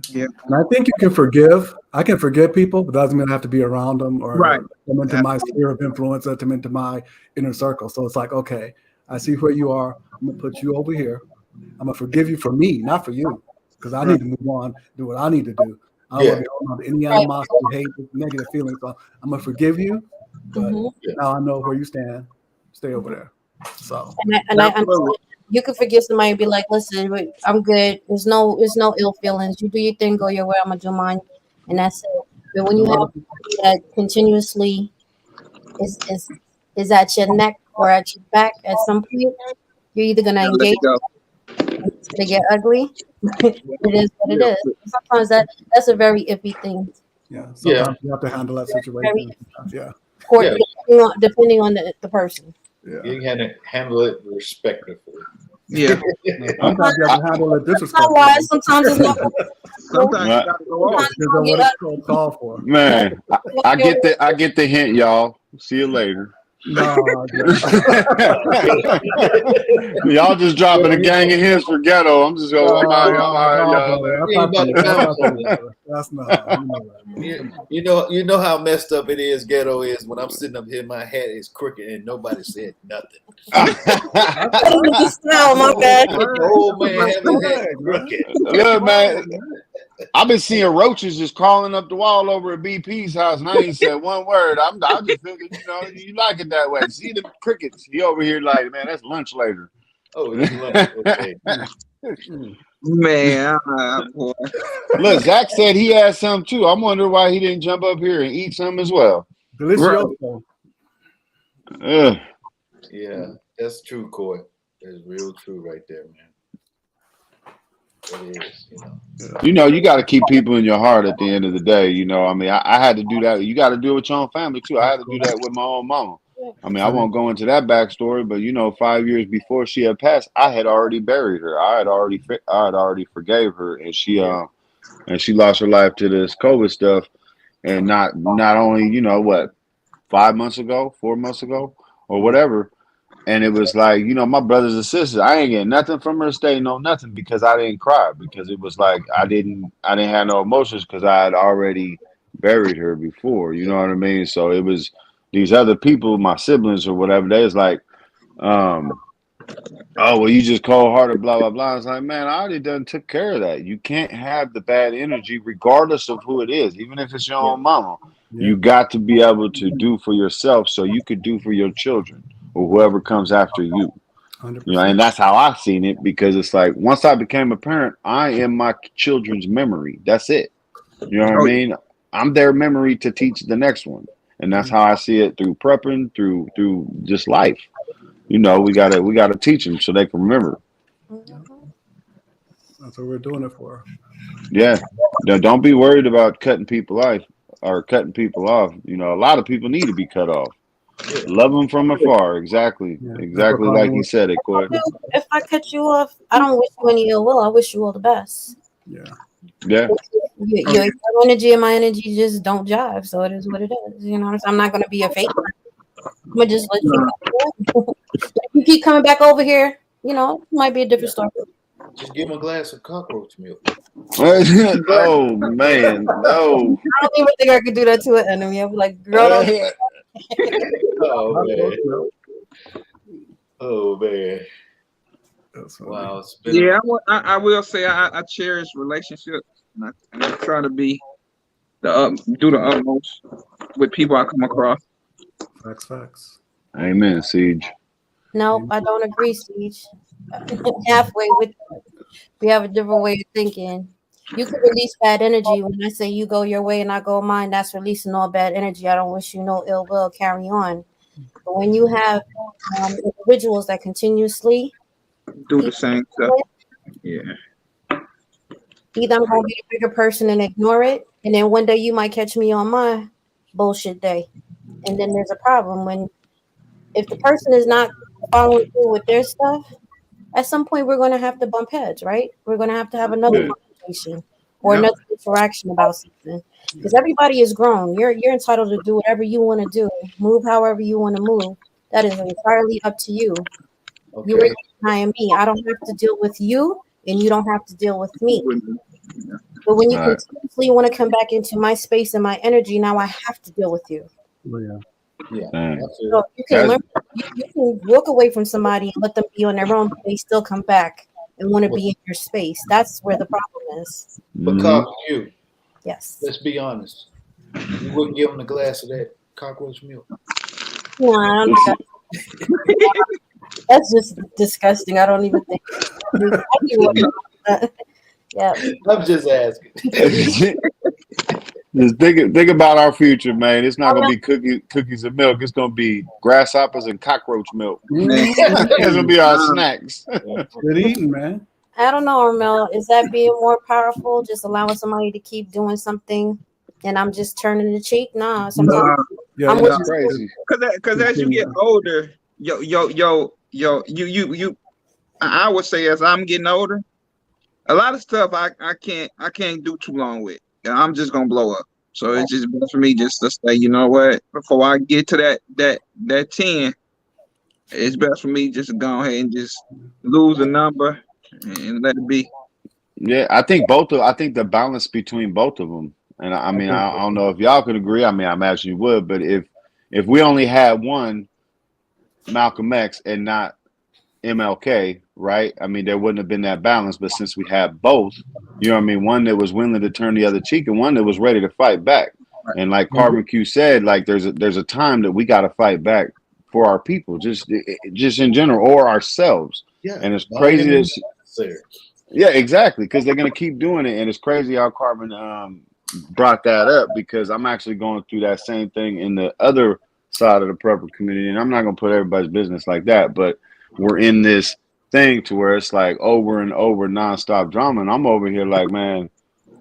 Yeah. And I think you can forgive. I can forgive people, but that doesn't mean I have to be around them or come into my sphere of influence or come into my inner circle. So it's like, okay, I see where you are. I'm going to put you over here. I'm going to forgive you for me, not for you, because I need to move on, do what I need to do. I don't want to be holding on to any animosity, hate, negative feelings. So I'm going to forgive you, but now I know where you stand. Stay over there. So, and I understand. You can forgive somebody and be like, listen, I'm good. There's no ill feelings. You do your thing, go your way. I'm going to do mine. And that's it. But when you have somebody that continuously is at your neck or at your back at some point, you're either going to engage, it's going to get ugly. It is what it is. Sometimes that's a very iffy thing. Yeah. Sometimes you have to handle that situation. Depending on the person. Yeah. You can handle it respectfully. Yeah. Sometimes you have to handle it disrespectfully. Not why. Sometimes it's not. Sometimes you gotta go off. Depends on what it's called for. Man, I get the hint, y'all. See you later. No, y'all just dropping a gang of hints for ghetto. I'm just going. That's not. You know how messed up it is. Ghetto is when I'm sitting up here, my head is crooked and nobody said nothing. Oh my God! The old man having head crooked. Look, man. I've been seeing roaches just crawling up the wall over at BP's house, and I ain't said one word. I just figured, you like it that way. See the crickets. He over here like, man, that's lunch later. Oh, it's lunch. Okay. Man, boy. Look, Zach said he had some too. I'm wondering why he didn't jump up here and eat some as well. Delicioso. Ugh. Yeah, that's true, Coy. That's real true right there, man. It is, You got to keep people in your heart at the end of the day. I had to do that. You got to do it with your own family too. I had to do that with my own mama. I won't go into that backstory, but 5 years before she had passed, I had already buried her. I had already forgave her, and she lost her life to this COVID stuff. And not only 4 months ago, or whatever. And it was like, my brothers and sisters, I ain't getting nothing from her estate, no nothing, because I didn't cry, because it was like I didn't have no emotions because I had already buried her before. You know what I mean? So it was these other people, my siblings or whatever, they was like, oh, well, you just cold-hearted, blah, blah, blah. I was like, man, I already done took care of that. You can't have the bad energy regardless of who it is, even if it's your own mama. Yeah. You got to be able to do for yourself so you could do for your children or whoever comes after you. 100%. And that's how I seen it, because it's like once I became a parent, I am my children's memory. That's it. You know what I mean? I'm their memory to teach the next one. And that's how I see it, through prepping, through just life. We gotta teach them so they can remember. That's what we're doing it for. Yeah. Don't be worried about cutting people off. A lot of people need to be cut off. Love them from afar. Exactly. Yeah. Exactly like you said it, Coy. If I cut you off, I don't wish you any ill will. I wish you all the best. Yeah. Yeah. Your energy and my energy just don't jive. So it is what it is. You know what I'm saying? I'm not going to be a fake. I'm going to just let you go. If you keep coming back over here, it might be a different story. Just give him a glass of cockroach milk. Oh, man. No. I don't even think I could do that to an enemy. I'm like, girl. Oh, man. Oh, man. Wow. Yeah, I will say I cherish relationships. And I try to be do the utmost with people I come across. Facts. Amen, Siege. No, I don't agree, Siege. Halfway with you. We have a different way of thinking. You can release bad energy. When I say you go your way and I go mine, that's releasing all bad energy. I don't wish you no ill will. Carry on. But when you have individuals that continuously do the same stuff, either I'm going to be a bigger person and ignore it, and then one day you might catch me on my bullshit day, and then there's a problem. If the person is not following through with their stuff, at some point we're going to have to bump heads, right? We're going to have another conversation or another interaction about something, because everybody is grown. You're entitled to do whatever you want to do, move however you want to move. That is entirely up to you. Okay. You are denying me. I don't have to deal with you, and you don't have to deal with me. But when you continuously want to come back into my space and my energy, now I have to deal with you. Yeah. So you can learn. You can walk away from somebody and let them be on their own, but they still come back and want to be in your space. That's where the problem is. Because you. Yes. Let's be honest. You wouldn't give them a glass of that cockroach milk. No, that's just disgusting. I don't even think. Yeah. I'm just asking. Just think about our future, man. It's not gonna be cookies and milk. It's gonna be grasshoppers and cockroach milk. It's gonna be our snacks. Good eating, man. I don't know, Armel. Is that being more powerful? Just allowing somebody to keep doing something, and I'm just turning the cheek? Nah, sometimes I'm crazy. Because as you get older, you. I would say as I'm getting older, a lot of stuff I can't do too long with. I'm just gonna blow up. So it's just best for me just to say, you know what, before I get to that 10, it's best for me just to go ahead and just lose a number and let it be. Yeah, I think the balance between both of them, and I mean, I don't know if y'all could agree. I mean, I imagine you would, but if we only had one Malcolm X and not MLK, right? I mean, there wouldn't have been that balance. But since we have both, you know what I mean? One that was willing to turn the other cheek and one that was ready to fight back. And like Carbon Q said, like there's a time that we got to fight back for our people, just in general, or ourselves. Yeah. And it's crazy that, yeah, exactly, because they're gonna keep doing it, and it's crazy how Carbon brought that up, because I'm actually going through that same thing in the other side of the prepper community, and I'm not gonna put everybody's business like that, but we're in this thing to where it's like over and over nonstop drama, and I'm over here like, man,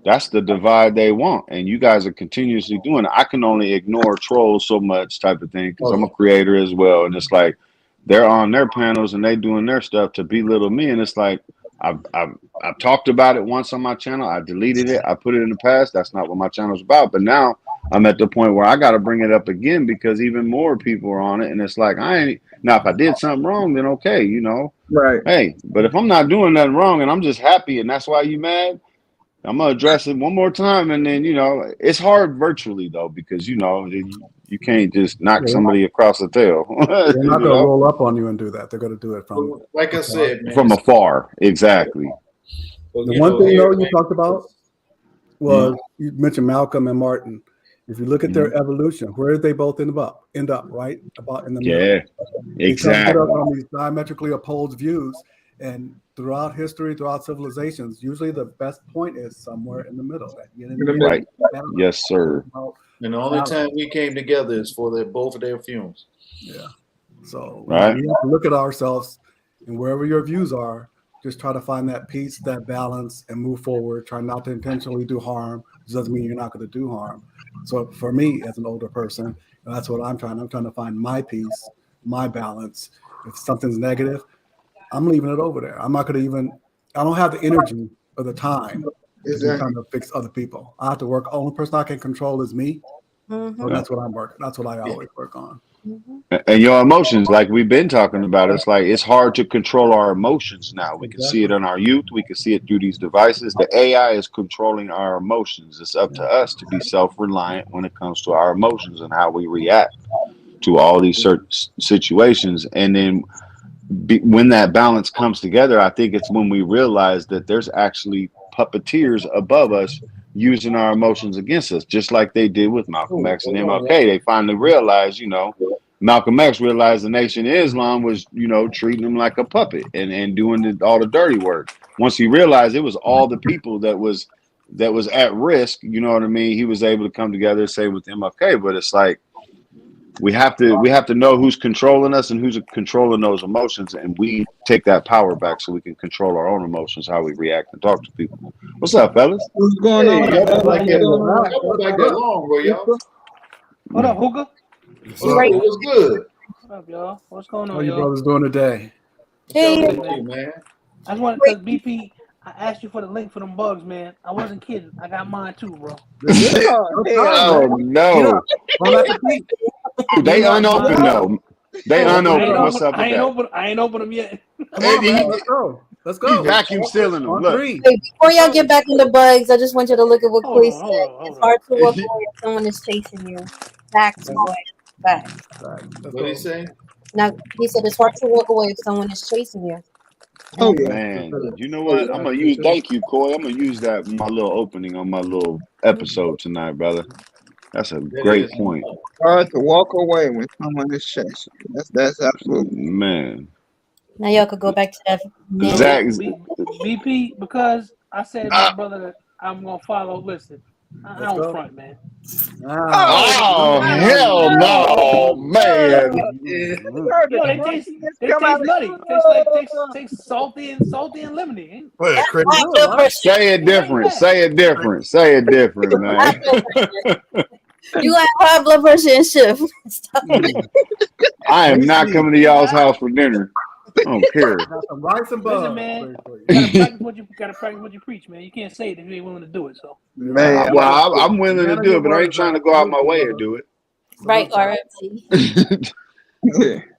that's the divide they want, and you guys are continuously doing it. I can only ignore trolls so much, type of thing, because I'm a creator as well, and it's like they're on their panels and they doing their stuff to belittle me, and it's like I've talked about it once on my channel. I deleted it. I put it in the past. That's not what my channel's about. But now I'm at the point where I got to bring it up again because even more people are on it, and it's like now if I did something wrong, then okay, you know, Right. hey, but if I'm not doing nothing wrong and I'm just happy and that's why you mad, I'm gonna address it one more time, and then, you know, it's hard virtually though, because you know you can't just knock somebody across the tail. They're not gonna roll up on you and do that. They're gonna do it from, like I said, man, from afar. Exactly. the one thing though you talked about was you mentioned Malcolm and Martin. If you look at their evolution, where did they both end up? Right about in the middle. Yeah, exactly. They come on these diametrically opposed views, and throughout history, throughout civilizations, usually the best point is somewhere in the middle. Right. Yes, sir. And the only time we came together is for both of their funerals. Yeah. So right. we have to look at ourselves, and wherever your views are, just try to find that peace, that balance, and move forward. Try not to intentionally do harm. It doesn't mean you're not going to do harm. So for me, as an older person, that's what I'm trying. I'm trying to find my peace, my balance. If something's negative, I'm leaving it over there. I'm not going to I don't have the energy or the time to kind of fix other people. I have to work. Only person I can control is me. So that's what I'm working. That's what I always work on. And your emotions, like we've been talking about, it's like it's hard to control our emotions now. We can see it in our youth. We can see it through these devices. The AI is controlling our emotions. It's up to us to be self-reliant when it comes to our emotions and how we react to all these certain situations. And then when that balance comes together, I think it's when we realize that there's actually puppeteers above us using our emotions against us, just like they did with Malcolm X and MLK. They finally realized, you know, Malcolm X realized the Nation of Islam was, you know, treating him like a puppet and doing all the dirty work. Once he realized it was all the people that was at risk, you know what I mean, he was able to come together and say with MLK. But it's like we have to know who's controlling us and who's controlling those emotions, and we take that power back so we can control our own emotions, how we react and talk to people. What's up, fellas? What's going on? Like that long, bro, y'all. What up, Hookah? What's good? What up, y'all? What's going on, How you y'all? brothers doing today? Hey, man. I just want because BP, I asked you for the link for them bugs, man. I wasn't kidding. I got mine too, bro. Oh no! They unopened though. They unopened. What's up with that? I ain't opened them yet. Come on, man. Let's go. Let's go. He's vacuum sealing them. Look. Wait, before y'all get back into bugs, I just want you to look at what Koi said. It's hard to walk away if someone is chasing you. Facts, boy. Facts. What did he say? Now, he said it's hard to walk away if someone is chasing you. Oh yeah. Man, you know what? I'm gonna use. Thank you, Coy. I'm gonna use that in my little opening on my little episode tonight, brother. That's a great point. Hard to walk away when someone is chasing you. That's absolutely, man. Now y'all could go back to that. Zach, BP, because I said to my brother that I'm gonna follow. Listen, I don't front, man. Oh hell no, man! Yo, they taste nutty. Taste salty and lemony. Say it different. Say it different. Say it different, man. You got high blood pressure and shift. I am not coming to y'all's house for dinner. I don't care. Listen, man, you gotta practice what you preach, man. You can't say it if you ain't willing to do it. So, man. Well, I'm willing to do it, but I ain't trying to go out my way to do it. Right, RFC.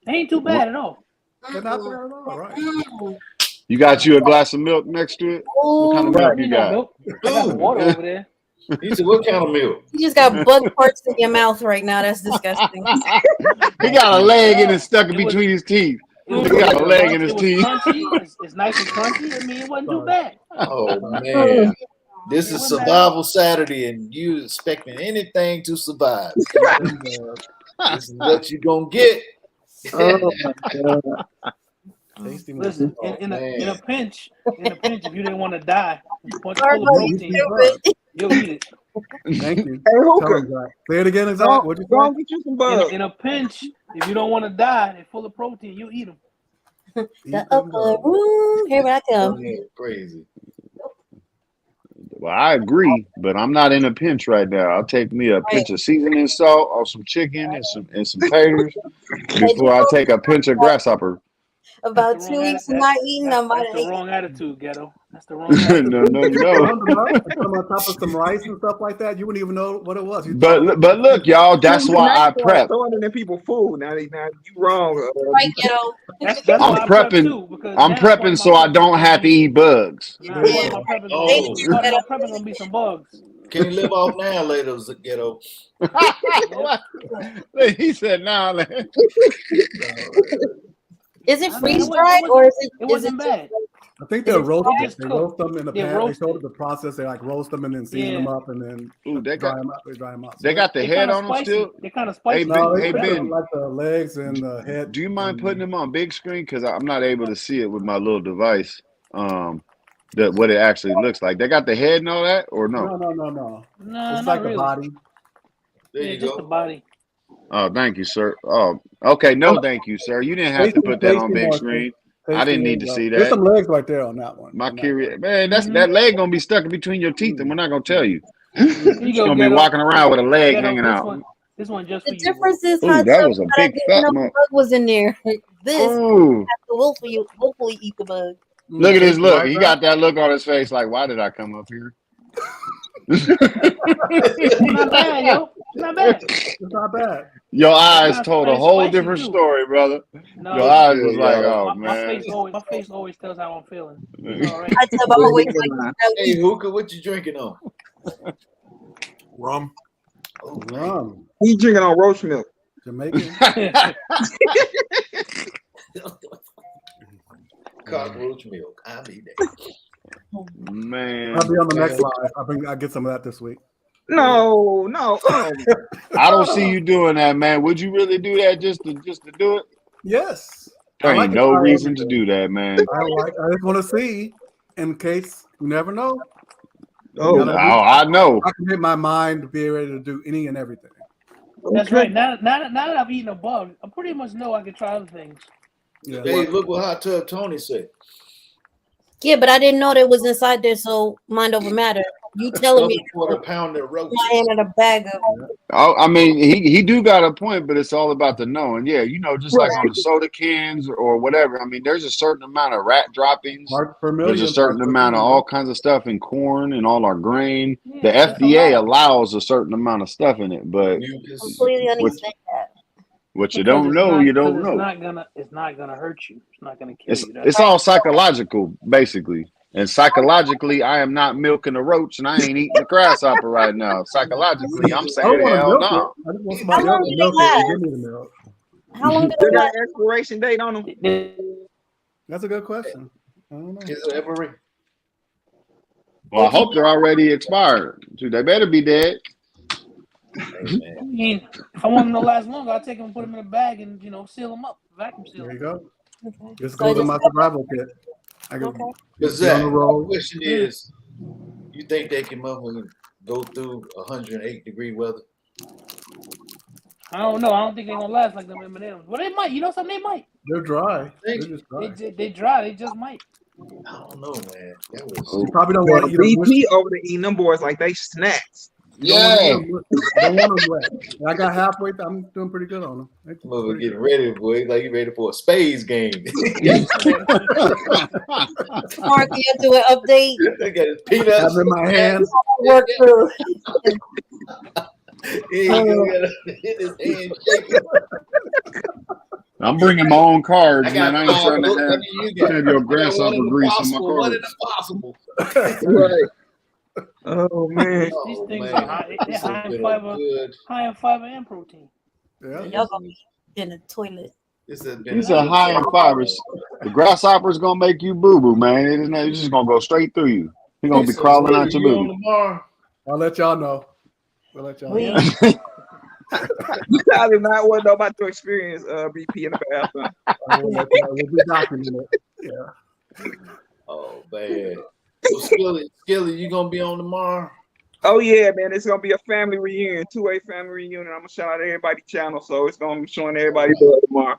Ain't too bad at all. You got you a glass of milk next to it? What kind of milk you got? I got some water over there. He said, "What kind of milk?" You just got bug parts in your mouth right now. That's disgusting. He got a leg in it stuck in between his teeth. He got a leg in his it was teeth. crunchy. It's nice and crunchy. I mean, it wasn't too bad. Oh man, this is Survival Saturday, and you expecting anything to survive. This is what you gonna get. Oh my God. Tasty one. Listen, Oh, in a man. pinch, if you didn't want to die, bunch Sorry, full of buddy, protein, stupid. you'll eat it. Thank you. Hey, Tell Hooker, him, Zach. Say it again, Zach. go What'd you go say? and get you some bugs. In a pinch, if you don't want to die, they're full of protein. You eat them. The Eat them upper bugs. room. Here I come. Yeah, crazy. Well, I agree, but I'm not in a pinch right now. I'll take me a pinch of seasoning salt or some chicken and some taters before I take a pinch of grasshopper. About That's the 2 wrong weeks of not eating, I'm about That's to the eat. wrong attitude, ghetto. That's the wrong attitude. No, no, no. Round them up and put them on top of some rice and stuff like that. You wouldn't even know what it was. You But look, y'all, that's why I prep. Throwing it in people's food. Now you wrong. Right, ghetto. That's I'm why I prep prepping. too, because I'm now part prepping of so my I prep don't is have to gonna eat bugs. be- Nah, part of my prep is Oh. gonna be some bugs. Can you live off now, later, Ghetto? He said, "Nah." Is it I mean, freeze it dried wasn't- or is it? It wasn't is it bad. I think they're roasted. They just They cook. roast them in the Yeah, pan. They roasted. showed the process. They like roast them and then season them up and then Ooh, they dry got them up. They dry them out. they got the They head kind of on them spicy. still. They're kind of spicy. No, hey, they Ben. like the legs and the head. Do you mind and- putting them on big screen? Because I'm not able to see it with my little device. What it actually looks like. They got the head and all that, or no? No. No, It's not like really. the body. There Yeah, you just go. the body. Oh, thank you, sir. Oh, okay. No, thank you, sir. You didn't have to put that on big screen. I didn't need to see There's that. some legs right there on that one. My on that curious man, that leg gonna be stuck between your teeth, and we're not gonna tell you. Here You're you go, gonna be ghetto. walking around with a leg Ghetto, hanging out. This one just The for you. difference is Ooh, how that tough was a that I big didn't fat know mug. the bug was in there. This Ooh, have to willfully eat the bug. look at his look. Right He back. got that look on his face. Like, why did I come up here? Not bad, yo. Not bad. It's not bad. Your eyes It's told a it's whole spicy, different too. story, brother. No, Your eyes was Yeah, like, yeah. oh my man. face always tells how I'm feeling. It's all right. I tell them always like Hey, Hookah, what you drinking on? Rum. Oh, Rum. He drinking on roast milk. Jamaican. cockroach milk. I mean that. Man, I'll be on the next live. I get some of that this week. No. I don't see you doing that, man. Would you really do that just to do it? Yes. There I ain't like to no try reason to everything. do that, man. I just want to see in case you never know. Oh, Now that I know. I can make my mind to be ready to do any and everything. That's right. Now that I've eaten a bug, I pretty much know I can try other things. Yeah. Hey, look what Hot Tub Tony said. Yeah, but I didn't know that was inside there, so mind over matter. You telling me £1/4 roach. my hand in a bag of I mean, he do got a point, but it's all about the knowing. Yeah, just like on the soda cans or whatever. I mean, there's a certain amount of rat droppings. Parts per There's million. a certain parts per amount of billion. all kinds of stuff in corn and all our grain. Yeah, The that's a FDA lot. allows a certain amount of stuff in it, but Mucus. completely understand that. what you Because don't know, you don't know. It's not gonna hurt you. It's not gonna kill you. It's all psychological, basically. And psychologically, I am not milking a roach, and I ain't eating the grasshopper right now. Psychologically, I'm I saying don't want to hell milk no. it. I just want How somebody long else to did milk it it and last? give me the milk. How long did They it got last? an expiration date on them. That's a good question. I don't know. Is it ever? Well, I hope they're already expired. Dude, they better be dead. Hey, man. I mean, if I want them to last longer, I'll take them and put them in a bag and seal them up, vacuum seal There you them. go. Okay. This So goes in just- my survival kit. I can Okay. Because be on Zach, the my road. question is, you think they can motherfucking go through 108-degree weather? I don't know. I don't think they're gonna last like them M&Ms. Well, they might. You know something? They might. They're dry. They're Think? just dry. They dry. They just might. I don't know, man. That was You probably don't want to eat them mushy. BP over there eating them boys like they snacks. You don't want to eat Yeah. them mushy. You don't want them wet. I got halfway. I'm doing pretty good on them. They're mother pretty getting ready, boy. Like you ready for a spades game. Mark, you have to do an update. They got his good. peanuts. Have in my hands. Work through. He got his hand shaking. I'm bringing my own cards, I got man. I ain't five trying books. to How have, many you got? have your I got grasshopper one in the grease on my possible, one in cards. the possible. Right. Oh man. These Oh, things man. are high. They're This high has in been a fiber, good. high in fiber and protein. Yeah. Y'all gonna be in the toilet. This has been These are high in fibers. The grasshopper's gonna make you boo boo, man. It's just gonna go straight through you. He's gonna be So, crawling Willie, out your you on booty. tomorrow? I'll let y'all know. We'll let y'all know. I do not want nobody to experience BP in the bathroom. We'll be documenting it. Yeah. Oh man. So Skilly, you gonna be on tomorrow? Oh yeah, man, it's gonna be a family reunion, 2-way family reunion. I'm gonna shout out everybody's channel, so it's gonna be showing everybody love tomorrow.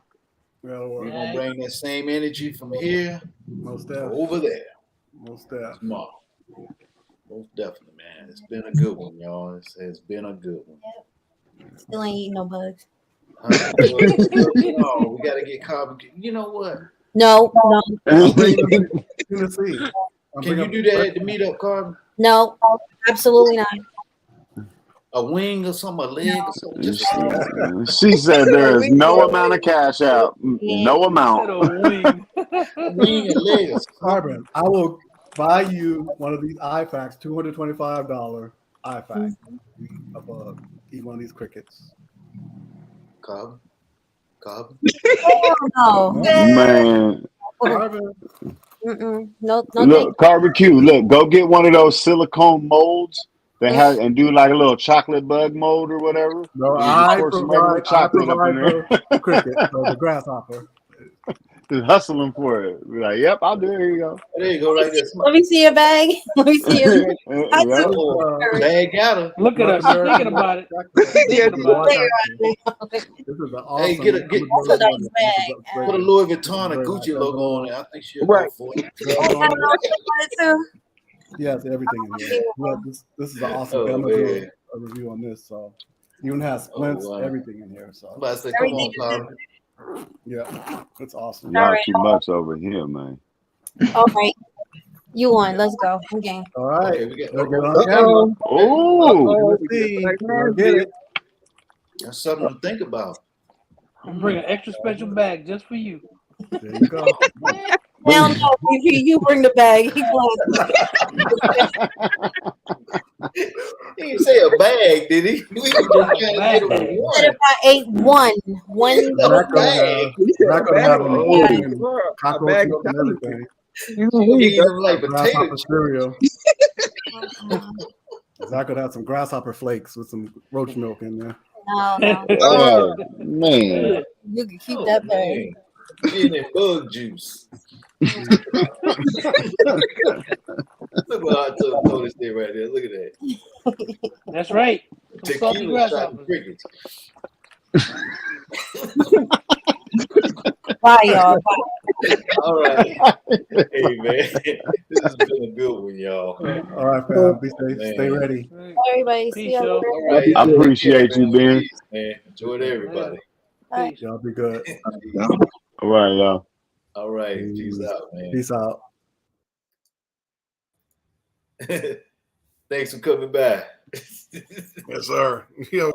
We're gonna bring that same energy from here over there. Most definitely. Tomorrow. Most definitely, man. It's been a good one, y'all. It's been a good one. Still ain't eating no bugs. No, we gotta get carbon. You know what? No. Tennessee. Can you do that at the meetup, Carbon? No, absolutely not. A wing or something, a leg or something? Just She said there is no amount of cash out. No amount. A wing. a wing and leg or something. Carbon, I will buy you one of these iFacts, $225 iFact of eat one of these crickets. Carbon. No. Man. Carbon. No, Look, Carbon Q, look, go get one of those silicone molds that has and do like a little chocolate bug mold or whatever. No, And I pour some regular provide chocolate up in there. the cricket, or the grasshopper. Just hustling for it. Be like, yep, I'll do it. Here you go. There you go, right there. Let me see your bag. Let me see your bag. Yeah. Bag got her. Look at us thinking about it. Thinking about it. This is an awesome. Hey, put a Louis Vuitton or Gucci logo on it. I think she'll go for it. Yes, everything in here. Look, this is an awesome. I'm gonna do a review on this. So even has splints, everything in here. So I said, come on, Carbon. Yeah, it's awesome. Y'all too much over here, man. All right, you won. Let's go. I'm game. All right, Okay, we got on camera. Oh, Get it. That's something to think about. I'm bringing an extra special bag just for you. There you go. Hell no, you bring the bag. He didn't say a bag, did he? We What if I ate one bag? Not gonna have cockroach milk and everything. Like grasshopper cereal. Zach could have some grasshopper flakes with some roach milk in there. No. oh man. You can keep that bag. Getting in bug juice. Look what I told this thing right there. Look at that. That's right. Tequila shot and crickets. Bye, y'all. Bye. All right. Hey, man. This has been a good one, y'all. All right, fam. Be safe. Stay ready. Everybody, see you later. All right. I appreciate you, Ben. Man. Enjoy it, everybody. Bye. Y'all be good. All right, y'all. All right. Peace out, man. Peace out. Thanks for coming by. Yes, sir. All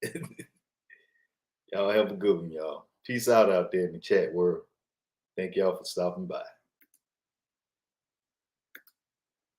right. Y'all have a good one, y'all. Peace out there in the chat world. Thank y'all for stopping by.